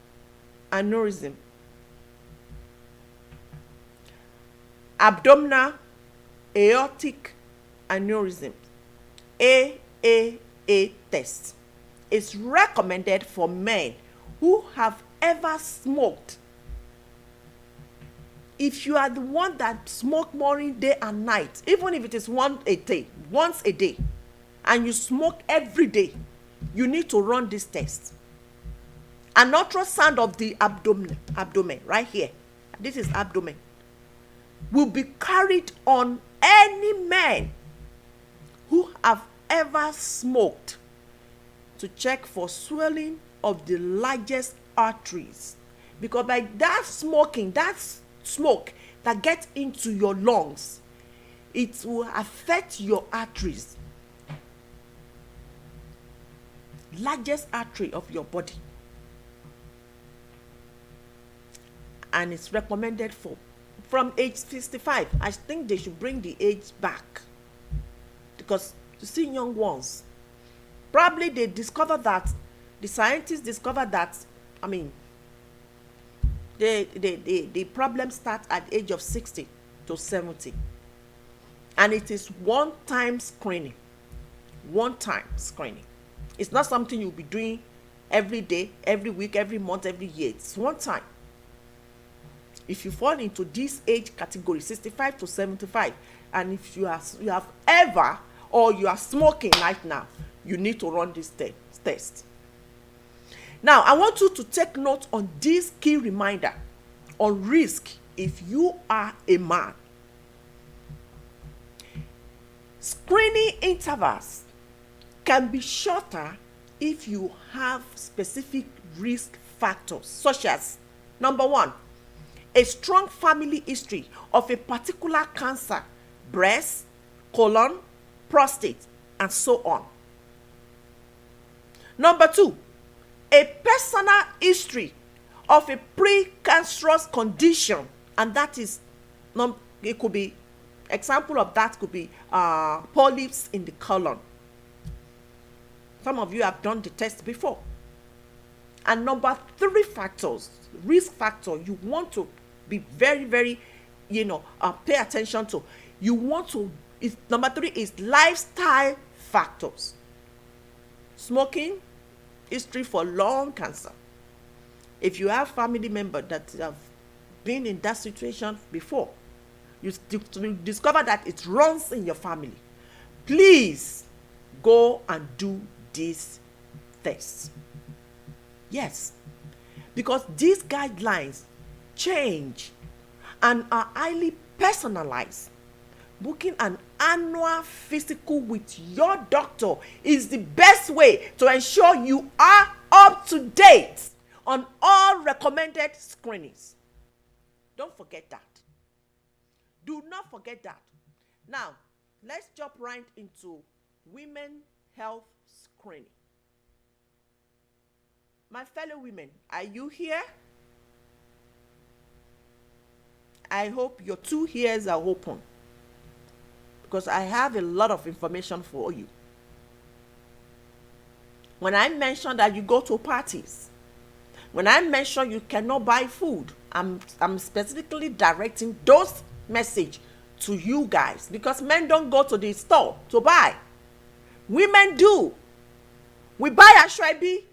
aneurysm. Abdominal aortic aneurysm. AAA test is recommended for men who have ever smoked. If you are the one that smoke morning, day and night, even if it is once a day, and you smoke every day, you need to run this test. An ultrasound of the abdomen right here, this is abdomen, will be carried on any man who have ever smoked to check for swelling of the largest arteries, because by that smoking, that smoke that gets into your lungs, it will affect your arteries, largest artery of your body. And it's recommended for from age 65. I think they should bring the age back, because you see young ones, probably they discover that, the scientists discover that, I mean, the problem starts at the age of 60 to 70, and it is one-time screening. It's not something you'll be doing every day, every week, every month, every year. It's one time. If you fall into this age category, 65 to 75, and if you have ever, or you are smoking right now, you need to run this test. Now, I want you to take note on this key reminder on risk if you are a man. Screening intervals can be shorter if you have specific risk factors, such as, number one, a strong family history of a particular cancer, breast, colon, prostate, and so on. Number two, a personal history of a precancerous condition, and that is, it could be, example of that could be polyps in the colon. Some of you have done the test before. And number three factors, risk factor, you want to be very, very, pay attention to. You want to, number three is lifestyle factors. Smoking, history for lung cancer. If you have family member that have been in that situation before, you discover that it runs in your family, please go and do this test. Yes, because these guidelines change and are highly personalized. Booking an annual physical with your doctor is the best way to ensure you are up to date on all recommended screenings. Don't forget that. Do not forget that. Now, let's jump right into women health screening. My fellow women, are you here? I hope your 2 ears are open, because I have a lot of information for you. When I mention that you go to parties, when I mention you cannot buy food, I'm specifically directing those message to you guys, because men don't go to the store to buy. Women do. We buy ashwabi,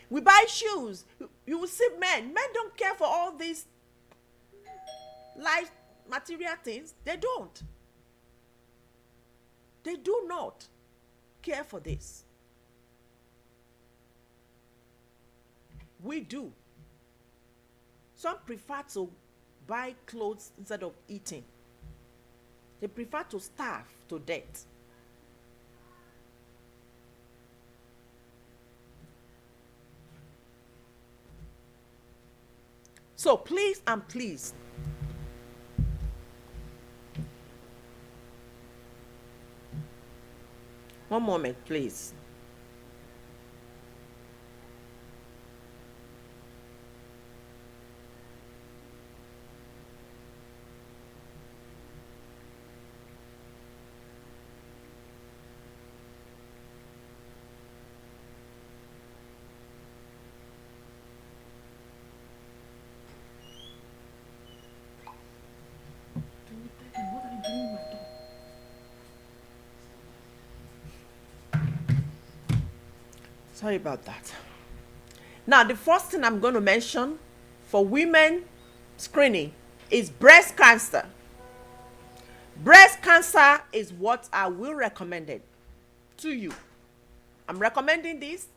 we buy shoes. You will see men don't care for all these life material things. They don't. They do not care for this. We do. Some prefer to buy clothes instead of eating. They prefer to starve to death. So please and please, one moment, please. Sorry about that. Now, the first thing I'm going to mention for women screening is breast cancer. Breast cancer is what I will recommend it to you. I'm recommending this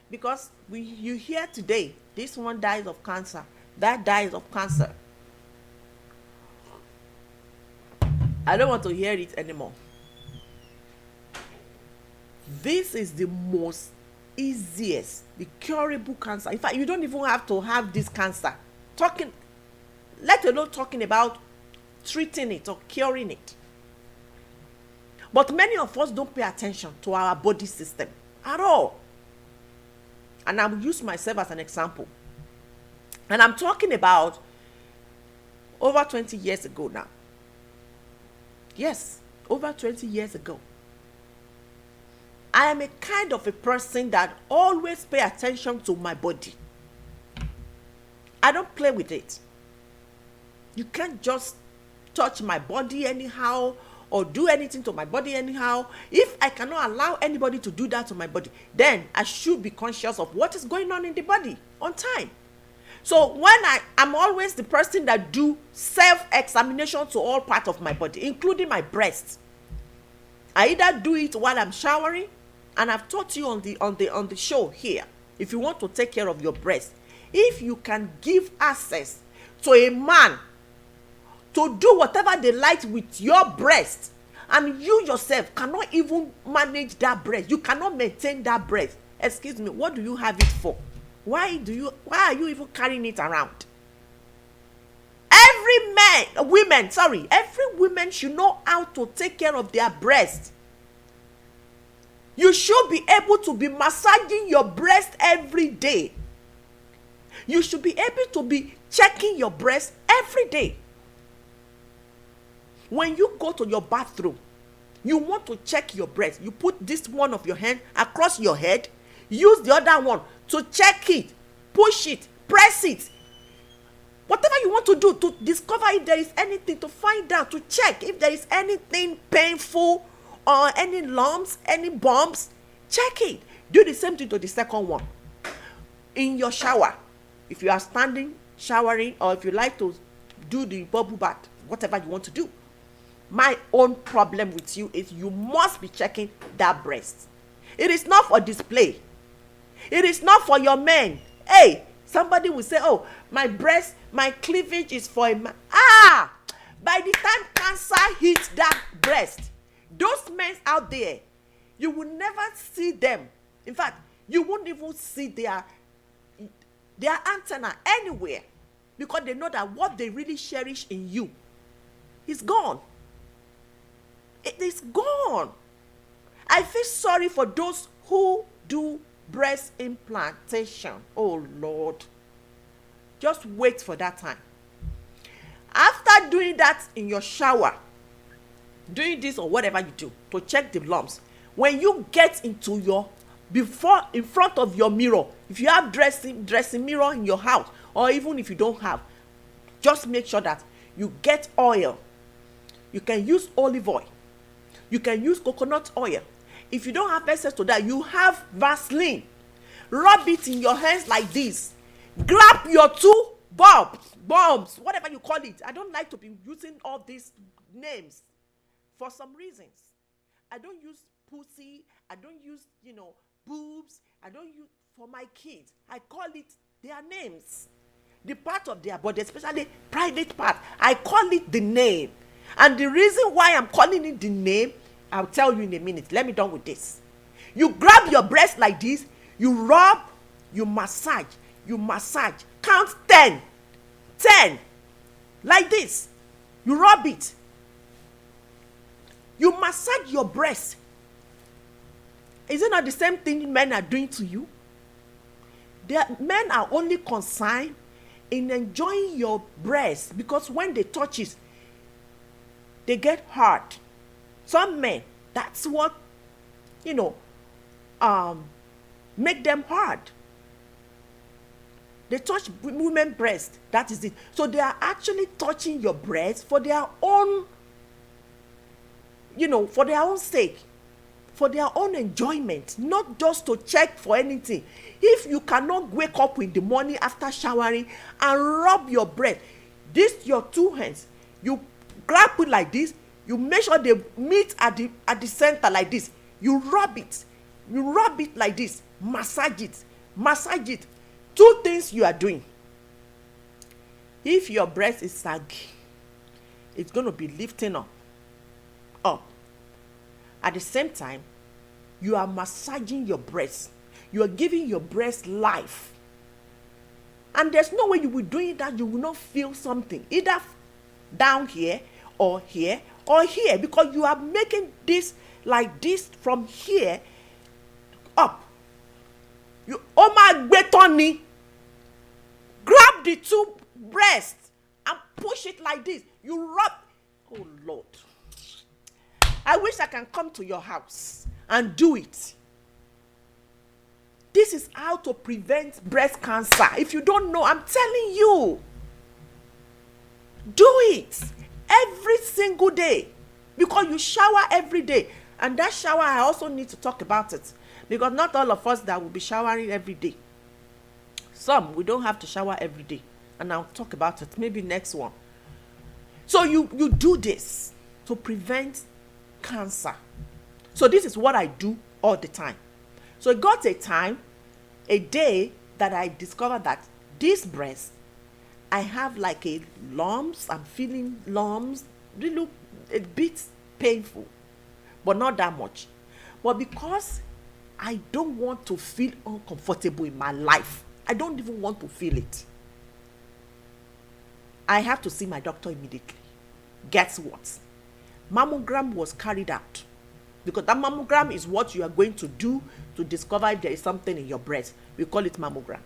because you hear today, this one dies of cancer, that dies of cancer. I don't want to hear it anymore. This is the most easiest, the curable cancer. In fact, you don't even have to have this cancer. Let alone talking about treating it or curing it. But many of us don't pay attention to our body system at all. And I will use myself as an example. And I'm talking about over 20 years ago now. Yes, over 20 years ago. I am a kind of a person that always pay attention to my body. I don't play with it. You can't just touch my body anyhow or do anything to my body anyhow. If I cannot allow anybody to do that to my body, then I should be conscious of what is going on in the body on time. So when I'm always the person that do self-examination to all parts of my body, including my breast. I either do it while I'm showering, and I've taught you on the show here, if you want to take care of your breast, if you can give access to a man to do whatever they like with your breast, and you yourself cannot even manage that breast, you cannot maintain that breast, excuse me, what do you have it for? Why are you even carrying it around? Every woman should know how to take care of their breast. You should be able to be massaging your breast every day. You should be able to be checking your breast every day. When you go to your bathroom, you want to check your breast. You put this one of your hand across your head, use the other one to check it, push it, press it. Whatever you want to do to discover if there is anything, to find out, to check if there is anything painful or any lumps, any bumps, check it. Do the same thing to the second one. In your shower, if you are standing showering, or if you like to do the bubble bath, whatever you want to do, my own problem with you is you must be checking that breast. It is not for display. It is not for your men. Hey, somebody will say, oh, my breast, my cleavage is for a man. By the time cancer hits that breast, those men out there, you will never see them. In fact, you won't even see their antenna anywhere, because they know that what they really cherish in you is gone. It is gone. I feel sorry for those who do breast implantation. Oh Lord, just wait for that time. After doing that in your shower, doing this or whatever you do to check the lumps, when you get into in front of your mirror, if you have dressing mirror in your house, or even if you don't have, just make sure that you get oil. You can use olive oil, you can use coconut oil. If you don't have access to that, you have Vaseline. Rub it in your hands like this. Grab your two bombs, whatever you call it. I don't like to be using all these names for some reasons. I don't use pussy, I don't use, boobs, I don't use for my kids. I call it their names. The part of their body, especially private part, I call it the name. And the reason why I'm calling it the name, I'll tell you in a minute. Let me done with this. You grab your breast like this, you rub, you massage. Count 10. 10. Like this. You rub it. You massage your breast. Is it not the same thing men are doing to you? Men are only concerned in enjoying your breast, because when they touch it, they get hard. Some men, that's what, make them hard. They touch women's breast, that is it. So they are actually touching your breast for their own, for their own sake, for their own enjoyment, not just to check for anything. If you cannot wake up in the morning after showering and rub your breast, this your two hands, you grab it like this, you make sure they meet at the center like this. You rub it like this, massage it. Two things you are doing. If your breast is saggy, it's going to be lifting up. At the same time, you are massaging your breast. You are giving your breast life. And there's no way you will do it that you will not feel something, either down here or here or here, because you are making this like this from here up. You Tony, grab the two breasts and push it like this. You rub. Oh Lord, I wish I can come to your house and do it. This is how to prevent breast cancer. If you don't know, I'm telling you, do it every single day, because you shower every day. And that shower, I also need to talk about it, because not all of us that will be showering every day. Some, we don't have to shower every day, and I'll talk about it maybe next one. So you do this to prevent cancer. So this is what I do all the time. So it got a day that I discovered that this breast, I have like a lumps. I'm feeling lumps. They look a bit painful, but not that much. But because I don't want to feel uncomfortable in my life, I don't even want to feel it, I have to see my doctor immediately. Guess what? Mammogram was carried out, because that mammogram is what you are going to do to discover if there is something in your breast. We call it mammogram.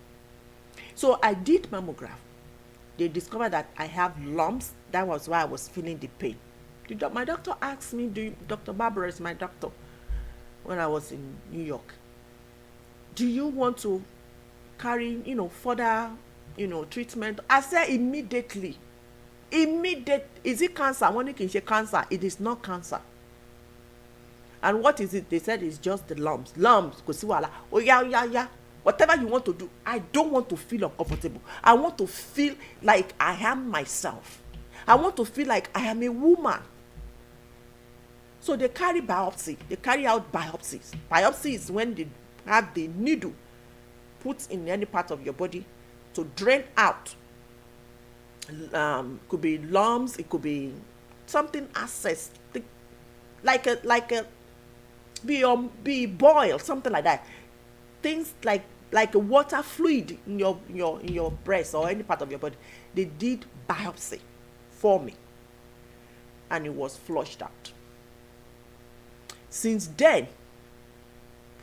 So I did mammogram. They discovered that I have lumps. That was why I was feeling the pain. My doctor asked me, Dr. Barbara is my doctor when I was in New York. Do you want to carry, further, treatment? I said immediately. Is it cancer? When you can say cancer, it is not cancer. And what is it? They said it's just the lumps. Oh yeah. Whatever you want to do, I don't want to feel uncomfortable. I want to feel like I am myself. I want to feel like I am a woman. So they carry biopsy. They carry out biopsies. Biopsy is when they have the needle put in any part of your body to drain out. Could be lumps. It could be something access, like a be boil, something like that. Things like a water fluid in your breast or any part of your body. They did biopsy for me, and it was flushed out. Since then,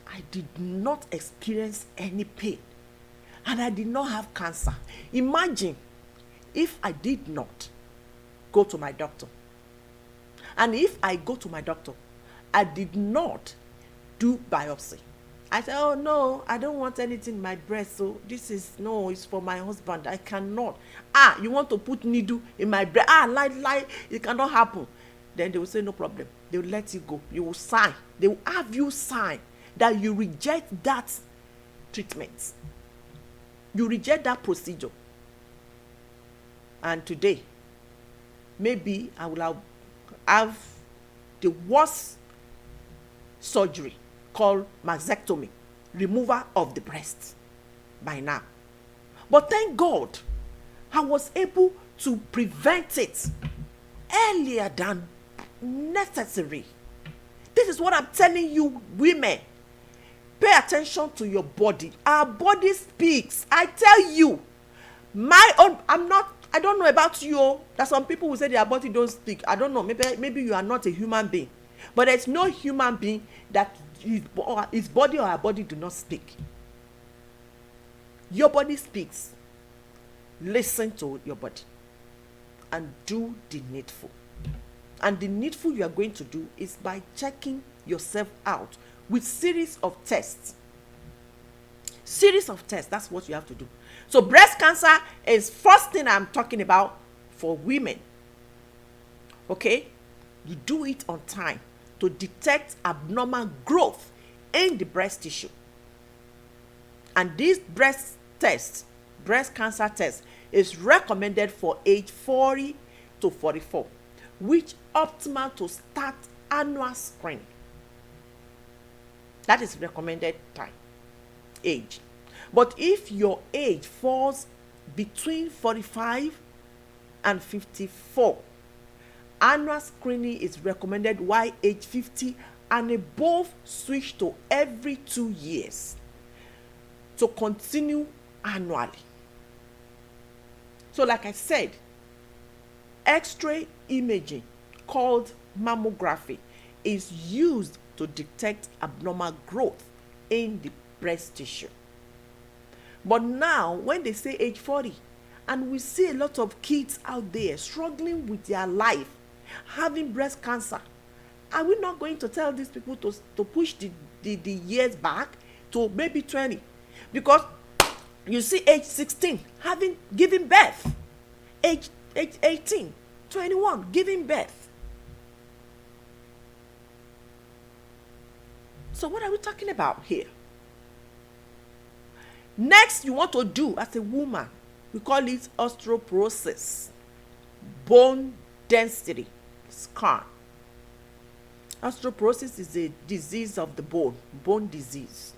I did not experience any pain, and I did not have cancer. Imagine if I did not go to my doctor, and if I go to my doctor, I did not do biopsy. I said, oh no, I don't want anything in my breast, so it's for my husband. I cannot. You want to put needle in my breast? Lie, it cannot happen. Then they will say, no problem. They will let you go. You will sign. They will have you sign that you reject that treatment. You reject that procedure. And today, maybe I will have the worst surgery called mastectomy, removal of the breast, by now. But thank God, I was able to prevent it earlier than necessary. This is what I'm telling you, women. Pay attention to your body. Our body speaks. I tell you, my own, I don't know about you. There's some people who say their body don't speak. I don't know. Maybe you are not a human being. But there's no human being that his body or her body do not speak. Your body speaks. Listen to your body and do the needful. And the needful you are going to do is by checking yourself out with series of tests. Series of tests, that's what you have to do. So breast cancer is first thing I'm talking about for women. Okay? You do it on time to detect abnormal growth in the breast tissue. And this breast cancer test, is recommended for age 40 to 44, which optimal to start annual screening. That is recommended age. But if your age falls between 45 and 54, annual screening is recommended, while age 50 and above switch to every 2 years. to continue annually. So like I said, X-ray imaging called mammography is used to detect abnormal growth in the breast tissue. But now when they say age 40, and we see a lot of kids out there struggling with their life, having breast cancer, are we not going to tell these people to push the years back to maybe 20? Because you see age 16 giving birth, age 18, 21 giving birth. So what are we talking about here? Next, you want to do as a woman, we call it osteoporosis, bone density scar. Osteoporosis is a disease of the bone disease.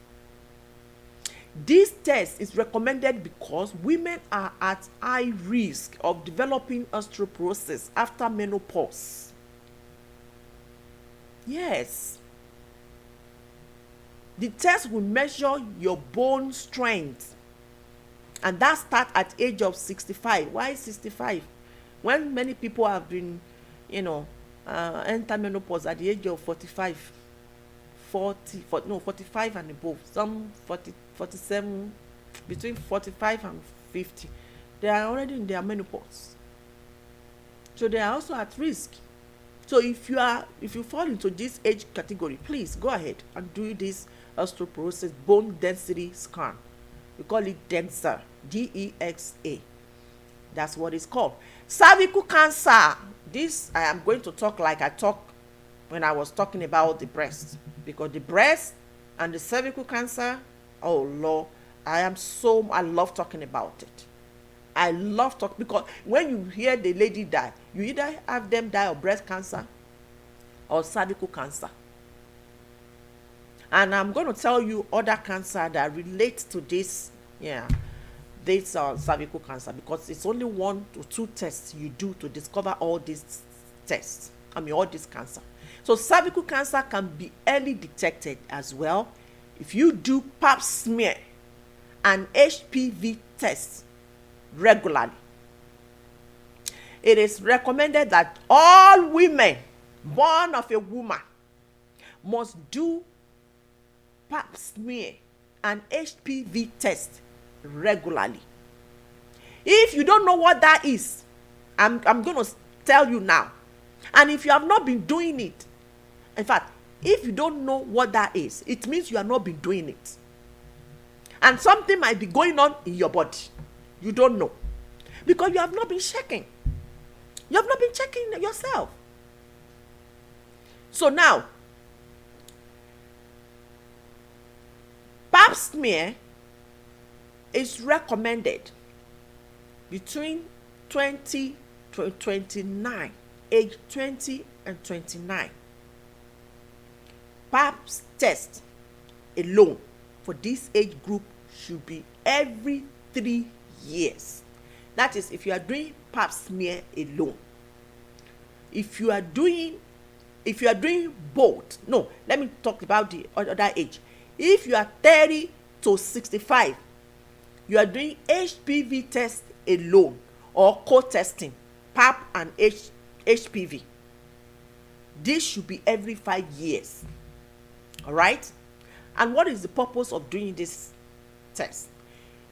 This test is recommended because women are at high risk of developing osteoporosis after menopause. Yes. The test will measure your bone strength, and that starts at age of 65. Why 65? When many people have been, enter menopause at the age of 45, 45 and above. Some 40, 47, between 45 and 50. They are already in their menopause. So they are also at risk. So if you fall into this age category, please go ahead and do this osteoporosis bone density scan. We call it DEXA, DEXA. That's what it's called. Cervical cancer. This I am going to talk like I talked when I was talking about the breast, because the breast and the cervical cancer, oh Lord, I love talking about it. I love talking, because when you hear the lady die, you either have them die of breast cancer or cervical cancer. And I'm going to tell you other cancer that relates to this, cervical cancer, because it's only 1 to 2 tests you do to discover all these all this cancer. So cervical cancer can be early detected as well if you do pap smear and HPV tests regularly. It is recommended that all women born of a woman must do pap smear and HPV test regularly. If you don't know what that is, I'm going to tell you now. And if you have not been doing it, in fact, if you don't know what that is, it means you have not been doing it. And something might be going on in your body. You don't know, because you have not been checking. You have not been checking yourself. So now, pap smear is recommended between 20 to 29, age 20 and 29. Pap test alone for this age group should be every 3 years. That is, if you are doing pap smear alone. If you are doing both, no, let me talk about the other age. If you are 30 to 65, you are doing HPV test alone or co-testing, pap and HPV. This should be every 5 years. All right? And what is the purpose of doing this test?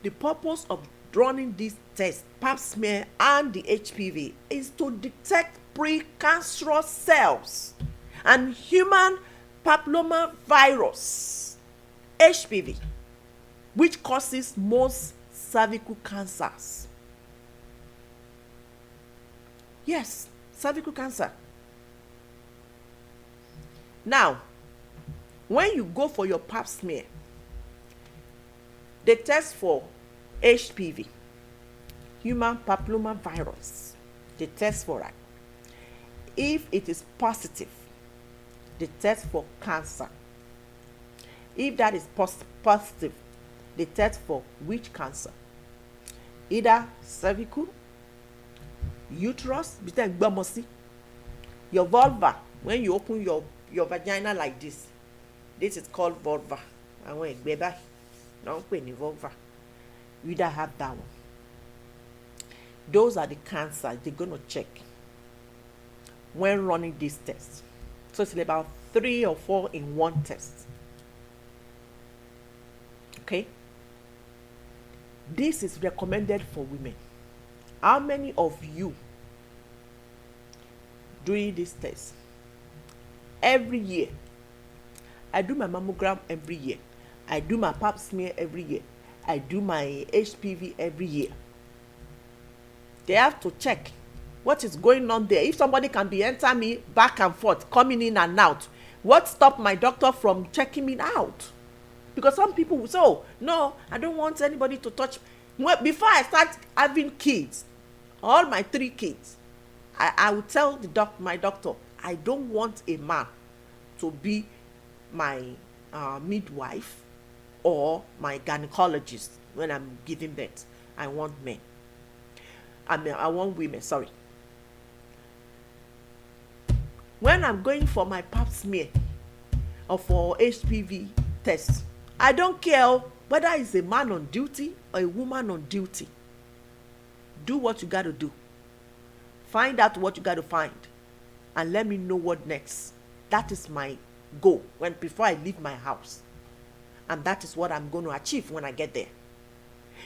The purpose of running this test, pap smear and the HPV, is to detect precancerous cells and human papillomavirus, HPV, which causes most cervical cancers. Yes, cervical cancer. Now, when you go for your pap smear, they test for HPV, human papillomavirus. They test for that. If it is positive, they test for cancer. If that is positive, they test for which cancer? Either cervical, uterus, your vulva. When you open your vagina like this is called vulva. Don't put any vulva. You either have that one. Those are the cancers they're going to check when running this test. So it's about 3 or 4 in one test. Okay? This is recommended for women. How many of you doing this test? Every year. I do my mammogram every year. I do my pap smear every year. I do my HPV every year. They have to check what is going on there. If somebody can be enter me back and forth, coming in and out, what stopped my doctor from checking me out? Because some people will say, oh, no, I don't want anybody to touch. Well, before I start having kids, all my 3 kids, I will tell my doctor, I don't want a man to be my midwife or my gynecologist when I'm giving birth. I want men. I want women, sorry. When I'm going for my pap smear or for HPV test, I don't care whether it's a man on duty or a woman on duty. Do what you got to do. Find out what you got to find and let me know what next. That is my goal before I leave my house. And that is what I'm going to achieve when I get there.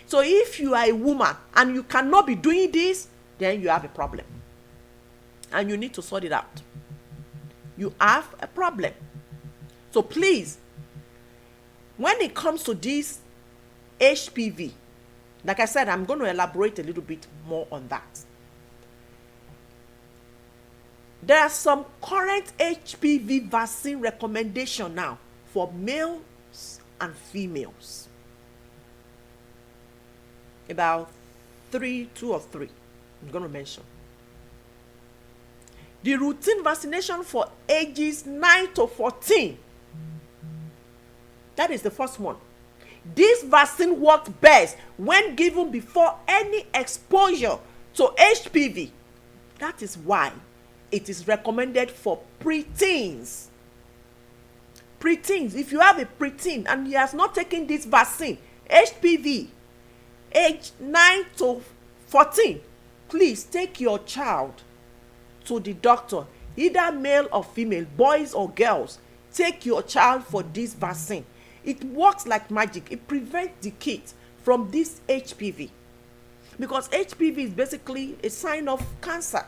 So if you are a woman and you cannot be doing this, then you have a problem. And you need to sort it out. You have a problem. So please, when it comes to this HPV, like I said, I'm going to elaborate a little bit more on that. There are some current HPV vaccine recommendation now for males and females. About 2 or 3 I'm going to mention. The routine vaccination for ages 9 to 14. That is the first one. This vaccine works best when given before any exposure to HPV. That is why it is recommended for preteens. Preteens, if you have a preteen and he has not taken this vaccine, HPV, age 9 to 14, please take your child to the doctor, either male or female, boys or girls. Take your child for this vaccine. It works like magic. It prevents the kids from this HPV, because HPV is basically a sign of cancer,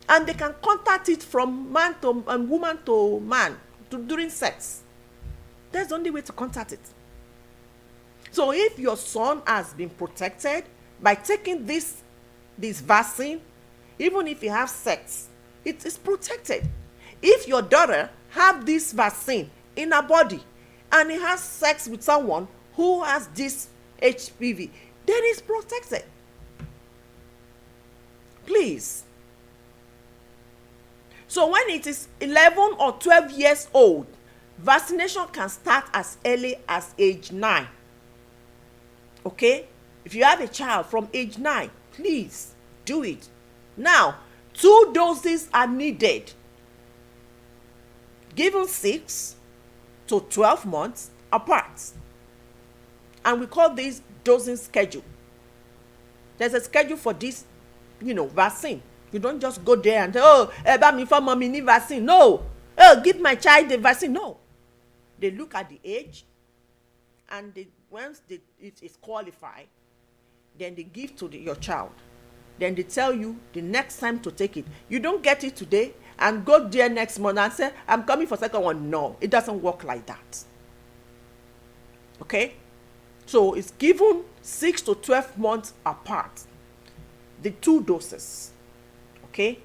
and they can contact it from man to woman to man during sex. That's the only way to contact it. So if your son has been protected by taking this vaccine, even if he has sex, it is protected. If your daughter have this vaccine in her body and he has sex with someone who has this HPV, then it's protected. Please. So when it is 11 or 12 years old, vaccination can start as early as age 9. Okay? If you have a child from age 9, please do it. Now, 2 doses are needed, given 6 to 12 months apart. And we call this dosing schedule. There's a schedule for this, vaccine. You don't just go there and say, oh, me for mommy need vaccine. No. Oh, give my child the vaccine. No. They look at the age, and once it is qualified, then they give to your child. Then they tell you the next time to take it. You don't get it today and go there next month and say, I'm coming for second one. No, it doesn't work like that. Okay? So it's given 6 to 12 months apart, the 2 doses. Okay?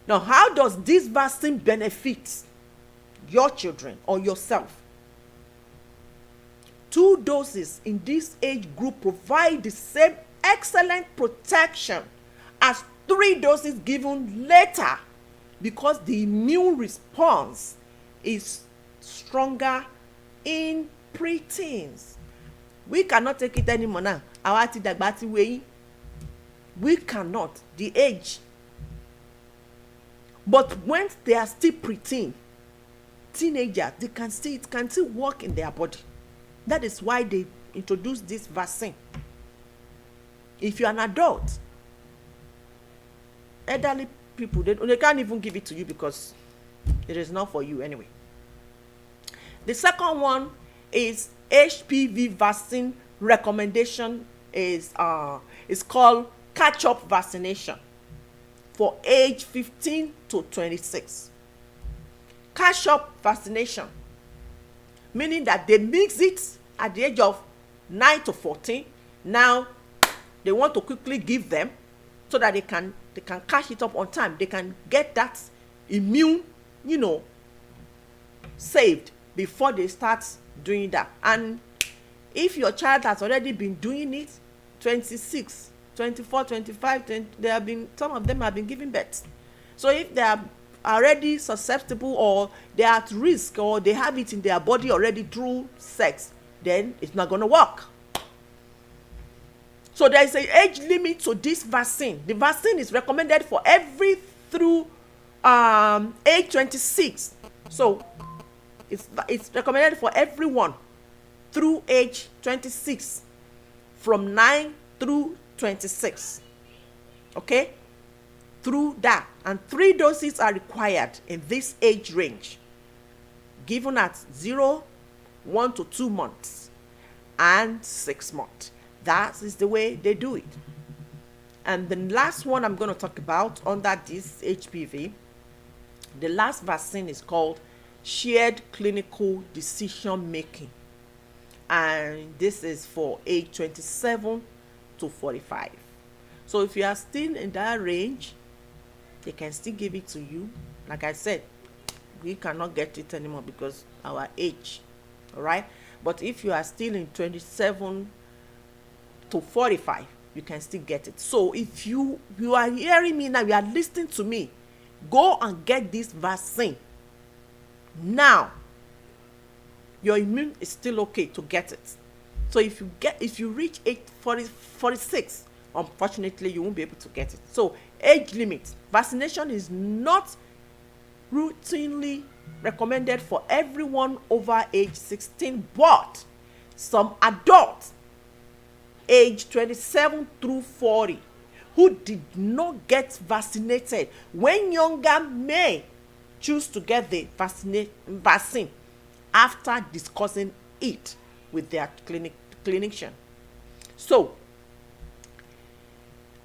Now, how does this vaccine benefit your children or yourself? 2 doses in this age group provide the same excellent protection as 3 doses given later, because the immune response is stronger in preteens. We cannot take it anymore now. We cannot. The age. But when they are still preteen, teenagers, it can still work in their body. That is why they introduced this vaccine. If you're an adult, elderly people, they can't even give it to you because it is not for you anyway. The second one is HPV vaccine recommendation is called catch-up vaccination for age 15 to 26. Catch-up vaccination, meaning that they mix it at the age of 9 to 14. Now they want to quickly give them so that they can catch it up on time. They can get that immune, saved before they start doing that. And if your child has already been doing it, 26, 24, 25, 20, some of them have been giving birth. So if they are already susceptible, or they are at risk, or they have it in their body already through sex, then it's not going to work. So there is an age limit to this vaccine. The vaccine is recommended for every through age 26. So it's recommended for everyone through age 26, from 9 through 26. Okay? Through that. And 3 doses are required in this age range, given at 0, 1 to 2 months, and 6 months. That is the way they do it. And the last one I'm going to talk about under this HPV, the last vaccine is called shared clinical decision making. And this is for age 27 to 45. So if you are still in that range, they can still give it to you. Like I said, we cannot get it anymore because our age. All right? But if you are still in 27 to 45, you can still get it. So if you are hearing me now, you are listening to me, go and get this vaccine now. Your immune is still okay to get it. So if you reach age 46, unfortunately you won't be able to get it. So age limit, vaccination is not routinely recommended for everyone over age 16, but some adults age 27 through 40 who did not get vaccinated when younger may choose to get the vaccine after discussing it with their clinician. So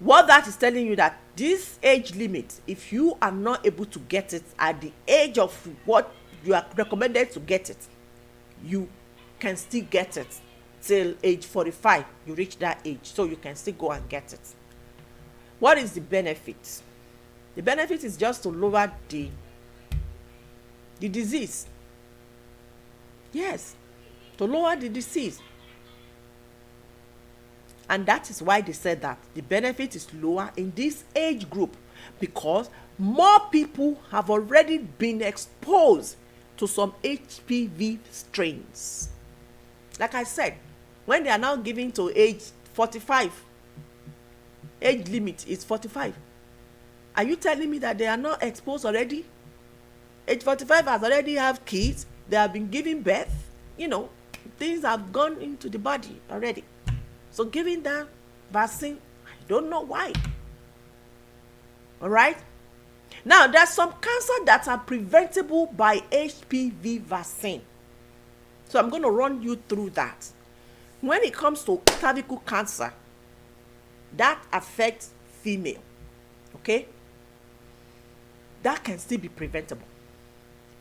what that is telling you, that this age limit, if you are not able to get it at the age of what you are recommended to get it, you can still get it till age 45. You reach that age, so you can still go and get it. What is the benefit? The benefit is just to lower the disease. Yes, to lower the disease. And that is why they said that the benefit is lower in this age group, because more people have already been exposed to some HPV strains. Like I said, when they are now giving to age 45, age limit is 45. Are you telling me that they are not exposed already? Age 45 has already have kids, they have been giving birth, things have gone into the body already. So giving that vaccine, I don't know why. All right? Now, there's some cancer that are preventable by HPV vaccine. So I'm going to run you through that. When it comes to cervical cancer, that affects female. Okay? That can still be preventable.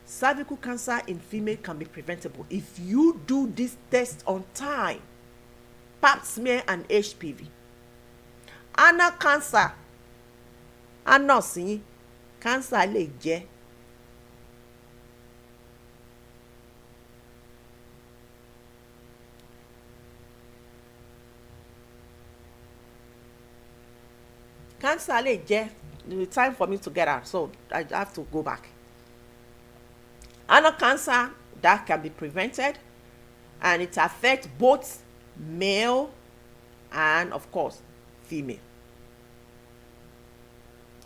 Cervical cancer in female can be preventable if you do this test on time. Pap smear and HPV. Anal cancer. Anal sí, cancer lè jẹ́. Cancer lè jẹ́. It's time for me to get out, so I have to go back. Anal cancer, that can be prevented, and it affects both male and, of course, female.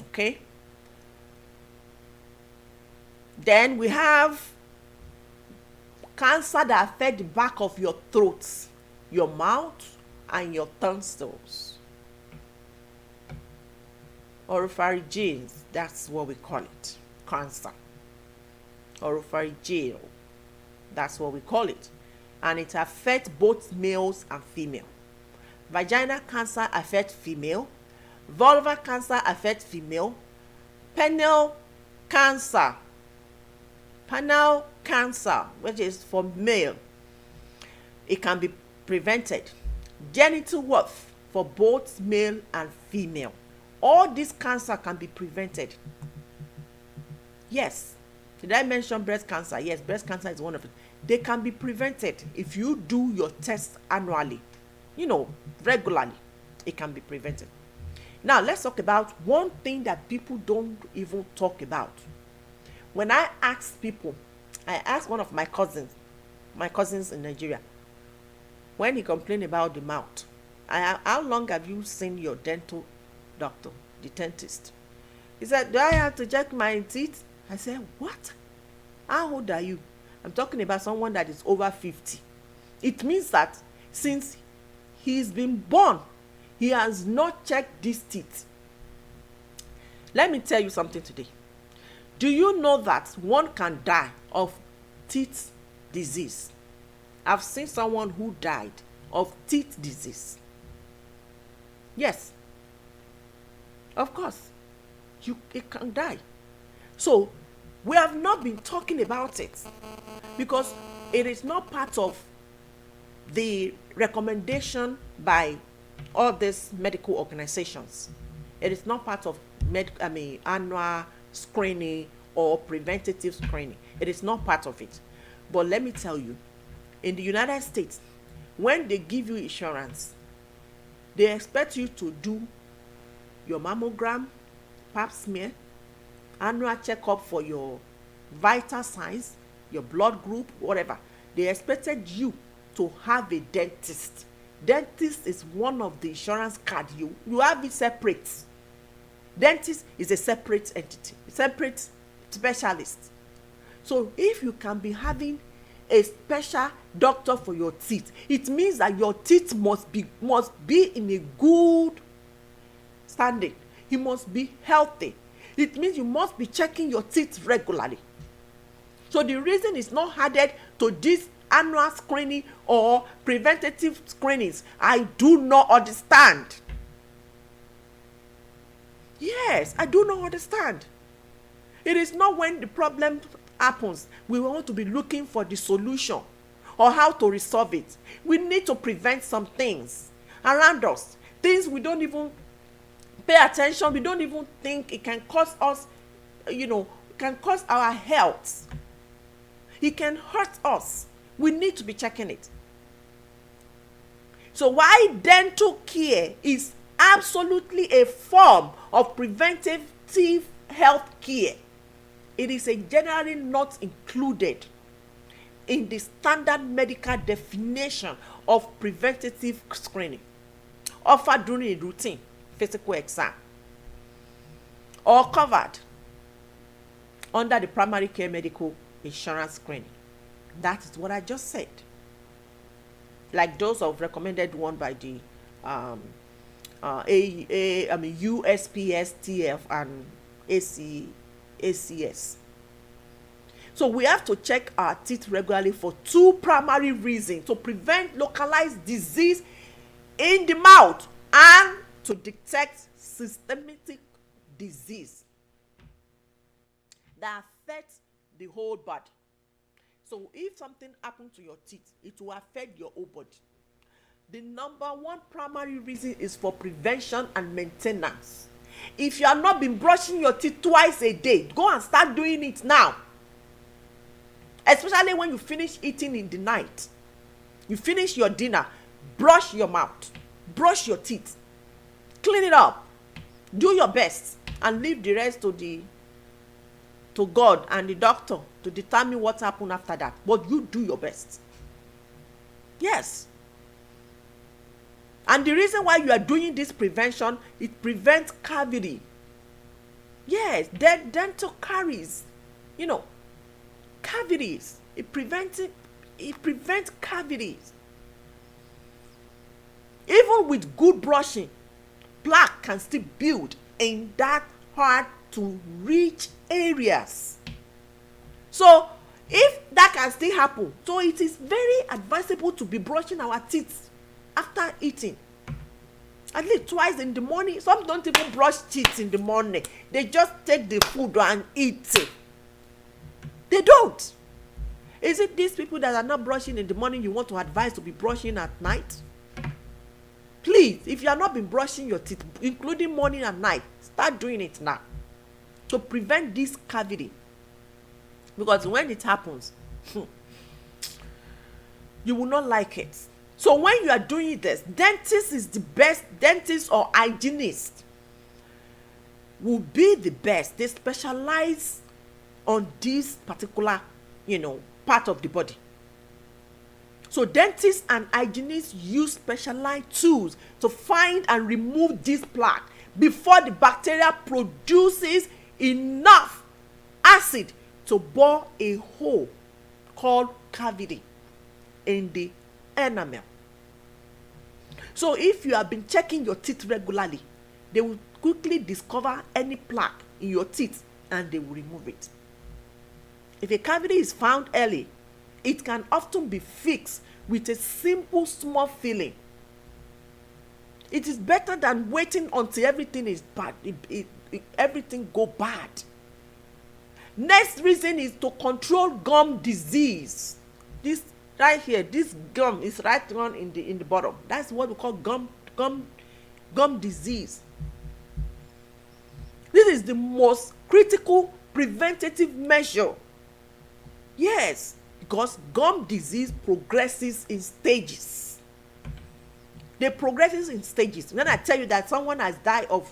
Okay? Then we have cancer that affect the back of your throat, your mouth, and your tonsils. Oropharyngeal, that's what we call it, cancer. Oropharyngeal, that's what we call it. And it affects both males and female. Vaginal cancer affects female. Vulvar cancer affects female. Penile cancer, which is for male, it can be prevented. Genital warts for both male and female. All this cancer can be prevented. Yes. Did I mention breast cancer? Yes, breast cancer is one of it. They can be prevented if you do your test annually, regularly. It can be prevented. Now, let's talk about one thing that people don't even talk about. When I ask people, I asked one of my cousins in Nigeria, when he complained about the mouth, how long have you seen your dental doctor, the dentist? He said, do I have to check my teeth? I said, what? How old are you? I'm talking about someone that is over 50. It means that since he's been born, he has not checked these teeth. Let me tell you something today. Do you know that one can die of teeth disease? I've seen someone who died of teeth disease. Yes. Of course. It can die. So, we have not been talking about it because it is not part of the recommendation by all these medical organizations. It is not part of annual screening or preventative screening. It is not part of it. But let me tell you, in the United States, when they give you insurance, they expect you to do your mammogram, pap smear, annual checkup for your vital signs, your blood group, whatever. They expected you to have a dentist. Dentist is one of the insurance card. You have it separate. Dentist is a separate entity, separate specialist. So if you can be having a special doctor for your teeth, it means that your teeth must be in a good standing. He must be healthy. It means you must be checking your teeth regularly. So the reason is not added to this annual screening or preventative screenings, I do not understand. Yes, I do not understand. It is not when the problem happens we want to be looking for the solution or how to resolve it. We need to prevent some things around us, things we don't even pay attention, we don't even think it can cause us, can cause our health. It can hurt us. We need to be checking it. So why dental care is absolutely a form of preventive health care, it is generally not included in the standard medical definition of preventative screening offered during a routine physical exam or covered under the primary care medical insurance screening. That is what I just said. Like those of recommended one by the USPS, TF, and ACS. So we have to check our teeth regularly for two primary reasons: to prevent localized disease in the mouth and to detect systemic disease that affects the whole body. So if something happens to your teeth, it will affect your whole body. The number one primary reason is for prevention and maintenance. If you have not been brushing your teeth twice a day, go and start doing it now. Especially when you finish eating in the night. You finish your dinner, brush your mouth, brush your teeth, clean it up, do your best, and leave the rest to God and the doctor to determine what happened after that. But you do your best. Yes. And the reason why you are doing this prevention, it prevents cavity. Yes, dental caries, cavities. It prevents it it prevents cavities. Even with good brushing, plaque can still build in that hard to reach areas. So if that can still happen, so it is very advisable to be brushing our teeth after eating, at least twice in the morning. Some don't even brush teeth in the morning, they just take the food and eat it. They don't. Is it these people that are not brushing in the morning you want to advise to be brushing at night? Please, if you have not been brushing your teeth, including morning and night, start doing it now to prevent this cavity. Because when it happens, you will not like it. So when you are doing this, dentist is the best. Dentist or hygienist will be the best. They specialize on this particular, part of the body. So dentists and hygienists use specialized tools to find and remove this plaque before the bacteria produces enough acid to bore a hole called cavity in the enamel. So if you have been checking your teeth regularly, they will quickly discover any plaque in your teeth and they will remove it. If a cavity is found early, it can often be fixed with a simple small filling. It is better than waiting until everything is bad. Everything go bad. Next reason is to control gum disease. This right here, this gum is right on in the bottom. That's what we call gum disease. This is the most critical preventative measure. Yes, because gum disease progresses in stages. They progresses in stages. When I tell you that someone has died of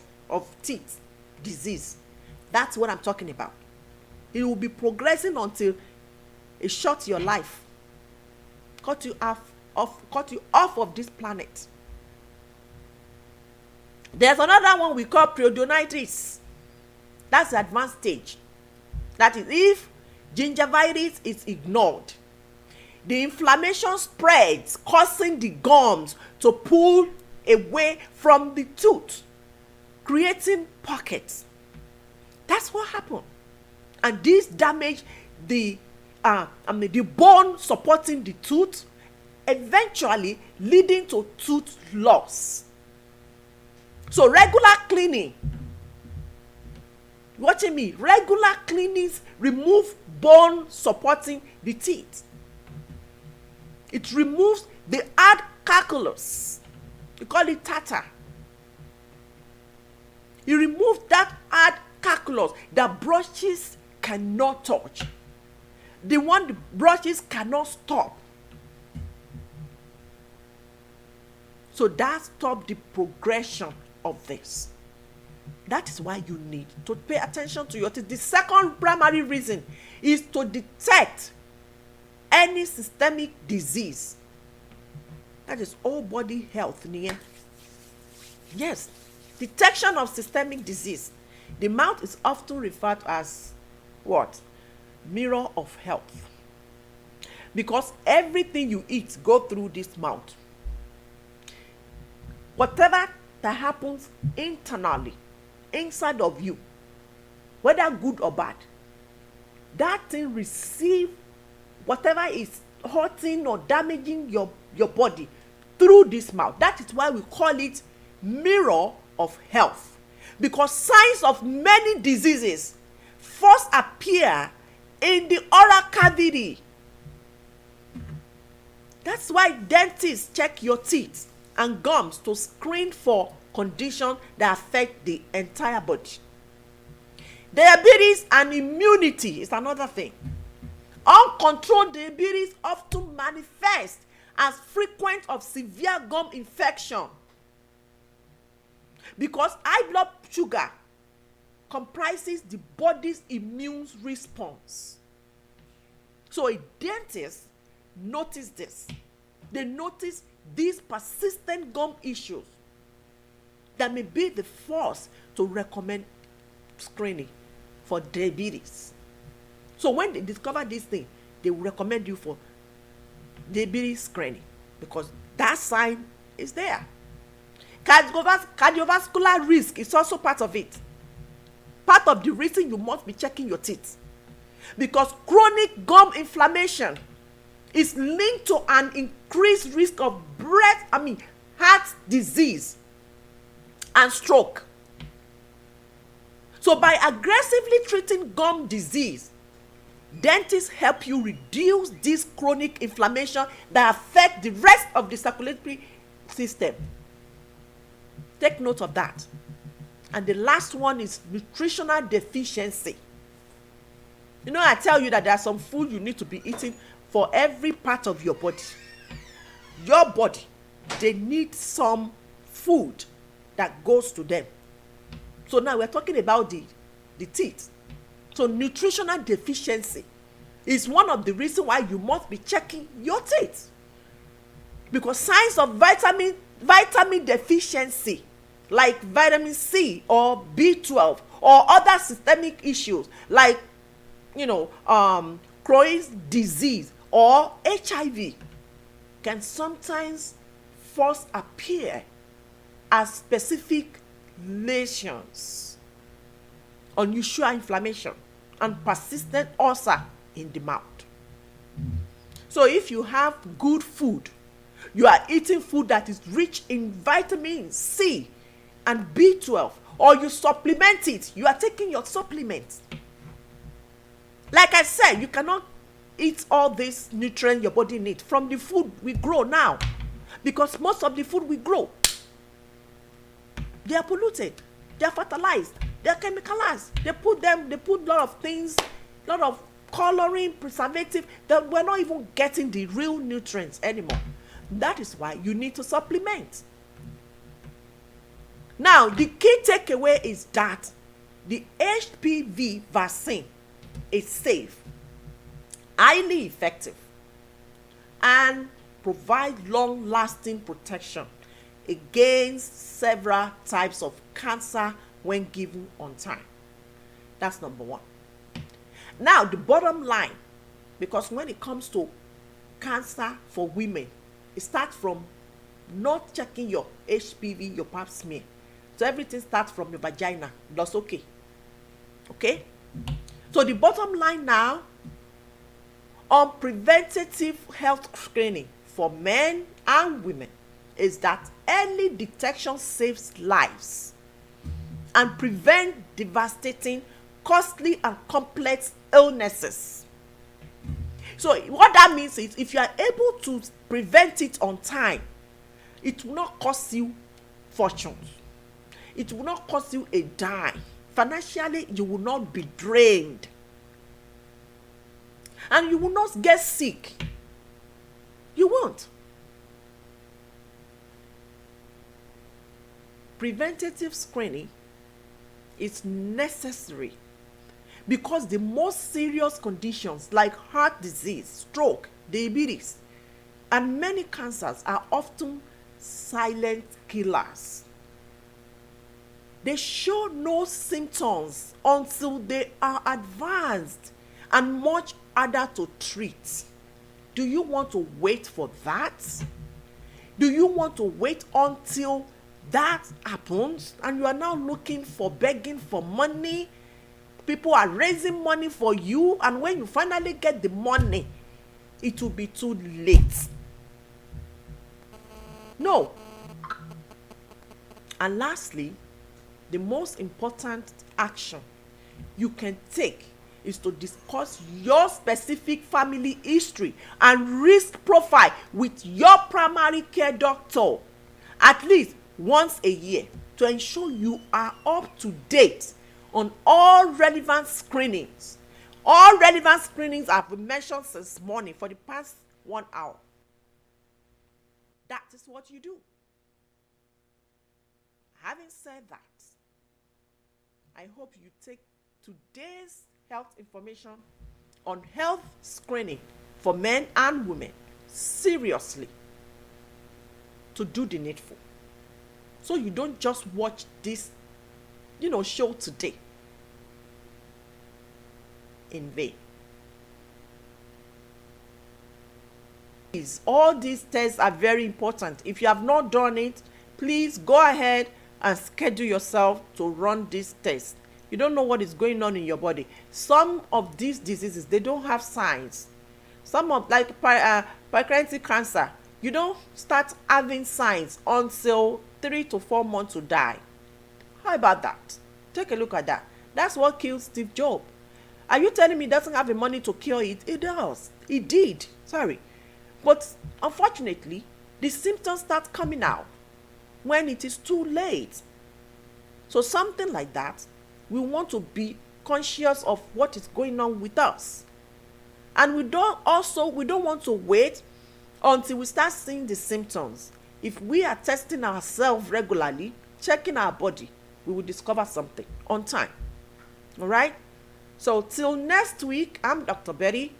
teeth disease, that's what I'm talking about. It will be progressing until it shuts your life, cut you off of this planet. There's another one we call periodontitis. That's the advanced stage. That is if gingivitis is ignored, the inflammation spreads, causing the gums to pull away from the tooth, creating pockets. That's what happened. And this damage the bone supporting the tooth, eventually leading to tooth loss. So regular cleaning, watching me, regular cleanings remove bone supporting the teeth. It removes the hard calculus. You call it tartar. You remove that hard calculus that brushes cannot touch. The one the brushes cannot stop. So that stops the progression of this. That is why you need to pay attention to your teeth. The second primary reason is to detect any systemic disease. That is all body health near. Yes, detection of systemic disease. The mouth is often referred to as what? Mirror of health. Because everything you eat goes through this mouth. Whatever that happens internally, inside of you, whether good or bad, that thing receive whatever is hurting or damaging your body through this mouth. That is why we call it mirror of health. Because signs of many diseases first appear in the oral cavity. That's why dentists check your teeth and gums to screen for conditions that affect the entire body. Diabetes and immunity is another thing. Uncontrolled diabetes often manifests as frequent of severe gum infection because high blood sugar comprises the body's immune response. So a dentist notice this. They notice these persistent gum issues that may be the force to recommend screening for diabetes. So when they discover this thing, they will recommend you for diabetes screening, because that sign is there. Cardiovascular risk is also part of it. Part of the reason you must be checking your teeth, because chronic gum inflammation is linked to an increased risk of heart disease and stroke. So by aggressively treating gum disease, dentists help you reduce this chronic inflammation that affect the rest of the circulatory system. Take note of that. And the last one is nutritional deficiency. You know, I tell you that there are some food you need to be eating for every part of your body. Your body, they need some food that goes to them. So now we're talking about the teeth. So nutritional deficiency is one of the reasons why you must be checking your teeth. Because signs of vitamin deficiency, like vitamin C or B12 or other systemic issues like Crohn's disease or HIV, can sometimes first appear as specific lesions, unusual inflammation, and persistent ulcer in the mouth. So if you have good food, you are eating food that is rich in vitamin C and B12, or you supplement it, you are taking your supplements. Like I said, you cannot eat all these nutrients your body needs from the food we grow now, because most of the food we grow, they are polluted, they are fertilized, they are chemicalized. They put a lot of things, a lot of coloring, preservative, that we're not even getting the real nutrients anymore. That is why you need to supplement. Now, the key takeaway is that the HPV vaccine is safe, highly effective, and provides long-lasting protection against several types of cancer when given on time. That's number one. Now, the bottom line, because when it comes to cancer for women, it starts from not checking your HPV, your pap smear. So everything starts from your vagina. That's okay. Okay? So the bottom line now on preventative health screening for men and women is that early detection saves lives and prevent devastating, costly, and complex illnesses. So what that means is, if you are able to prevent it on time, it will not cost you fortunes. It will not cost you a dime. Financially, you will not be drained. And you will not get sick. You won't. Preventative screening is necessary because the most serious conditions like heart disease, stroke, diabetes, and many cancers are often silent killers. They show no symptoms until they are advanced and much harder to treat. Do you want to wait for that? Do you want to wait until that happens and you are now begging for money? People are raising money for you, and when you finally get the money, it will be too late. No. And lastly, the most important action you can take is to discuss your specific family history and risk profile with your primary care doctor at least once a year to ensure you are up to date on all relevant screenings. All relevant screenings have been mentioned since morning for the past 1 hour. That is what you do. Having said that, I hope you take today's health information on health screening for men and women seriously, to do the needful. So you don't just watch this, show today in vain. All these tests are very important. If you have not done it, please go ahead and schedule yourself to run this test. You don't know what is going on in your body. Some of these diseases, they don't have signs. Some of, like pancreatic cancer, you don't start having signs until 3 to 4 months to die. How about that? Take a look at that. That's what killed Steve Jobs. Are you telling me he doesn't have the money to cure it? It does. It did. Sorry. But unfortunately, the symptoms start coming out when it is too late. So something like that, we want to be conscious of what is going on with us. And we don't want to wait until we start seeing the symptoms. If we are testing ourselves regularly, checking our body, we will discover something on time. All right? So till next week, I'm Dr. Betty,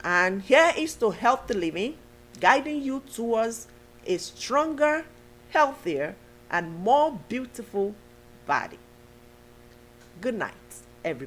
and here is to Healthy Living, guiding you towards a stronger, healthier, and more beautiful body. Good night.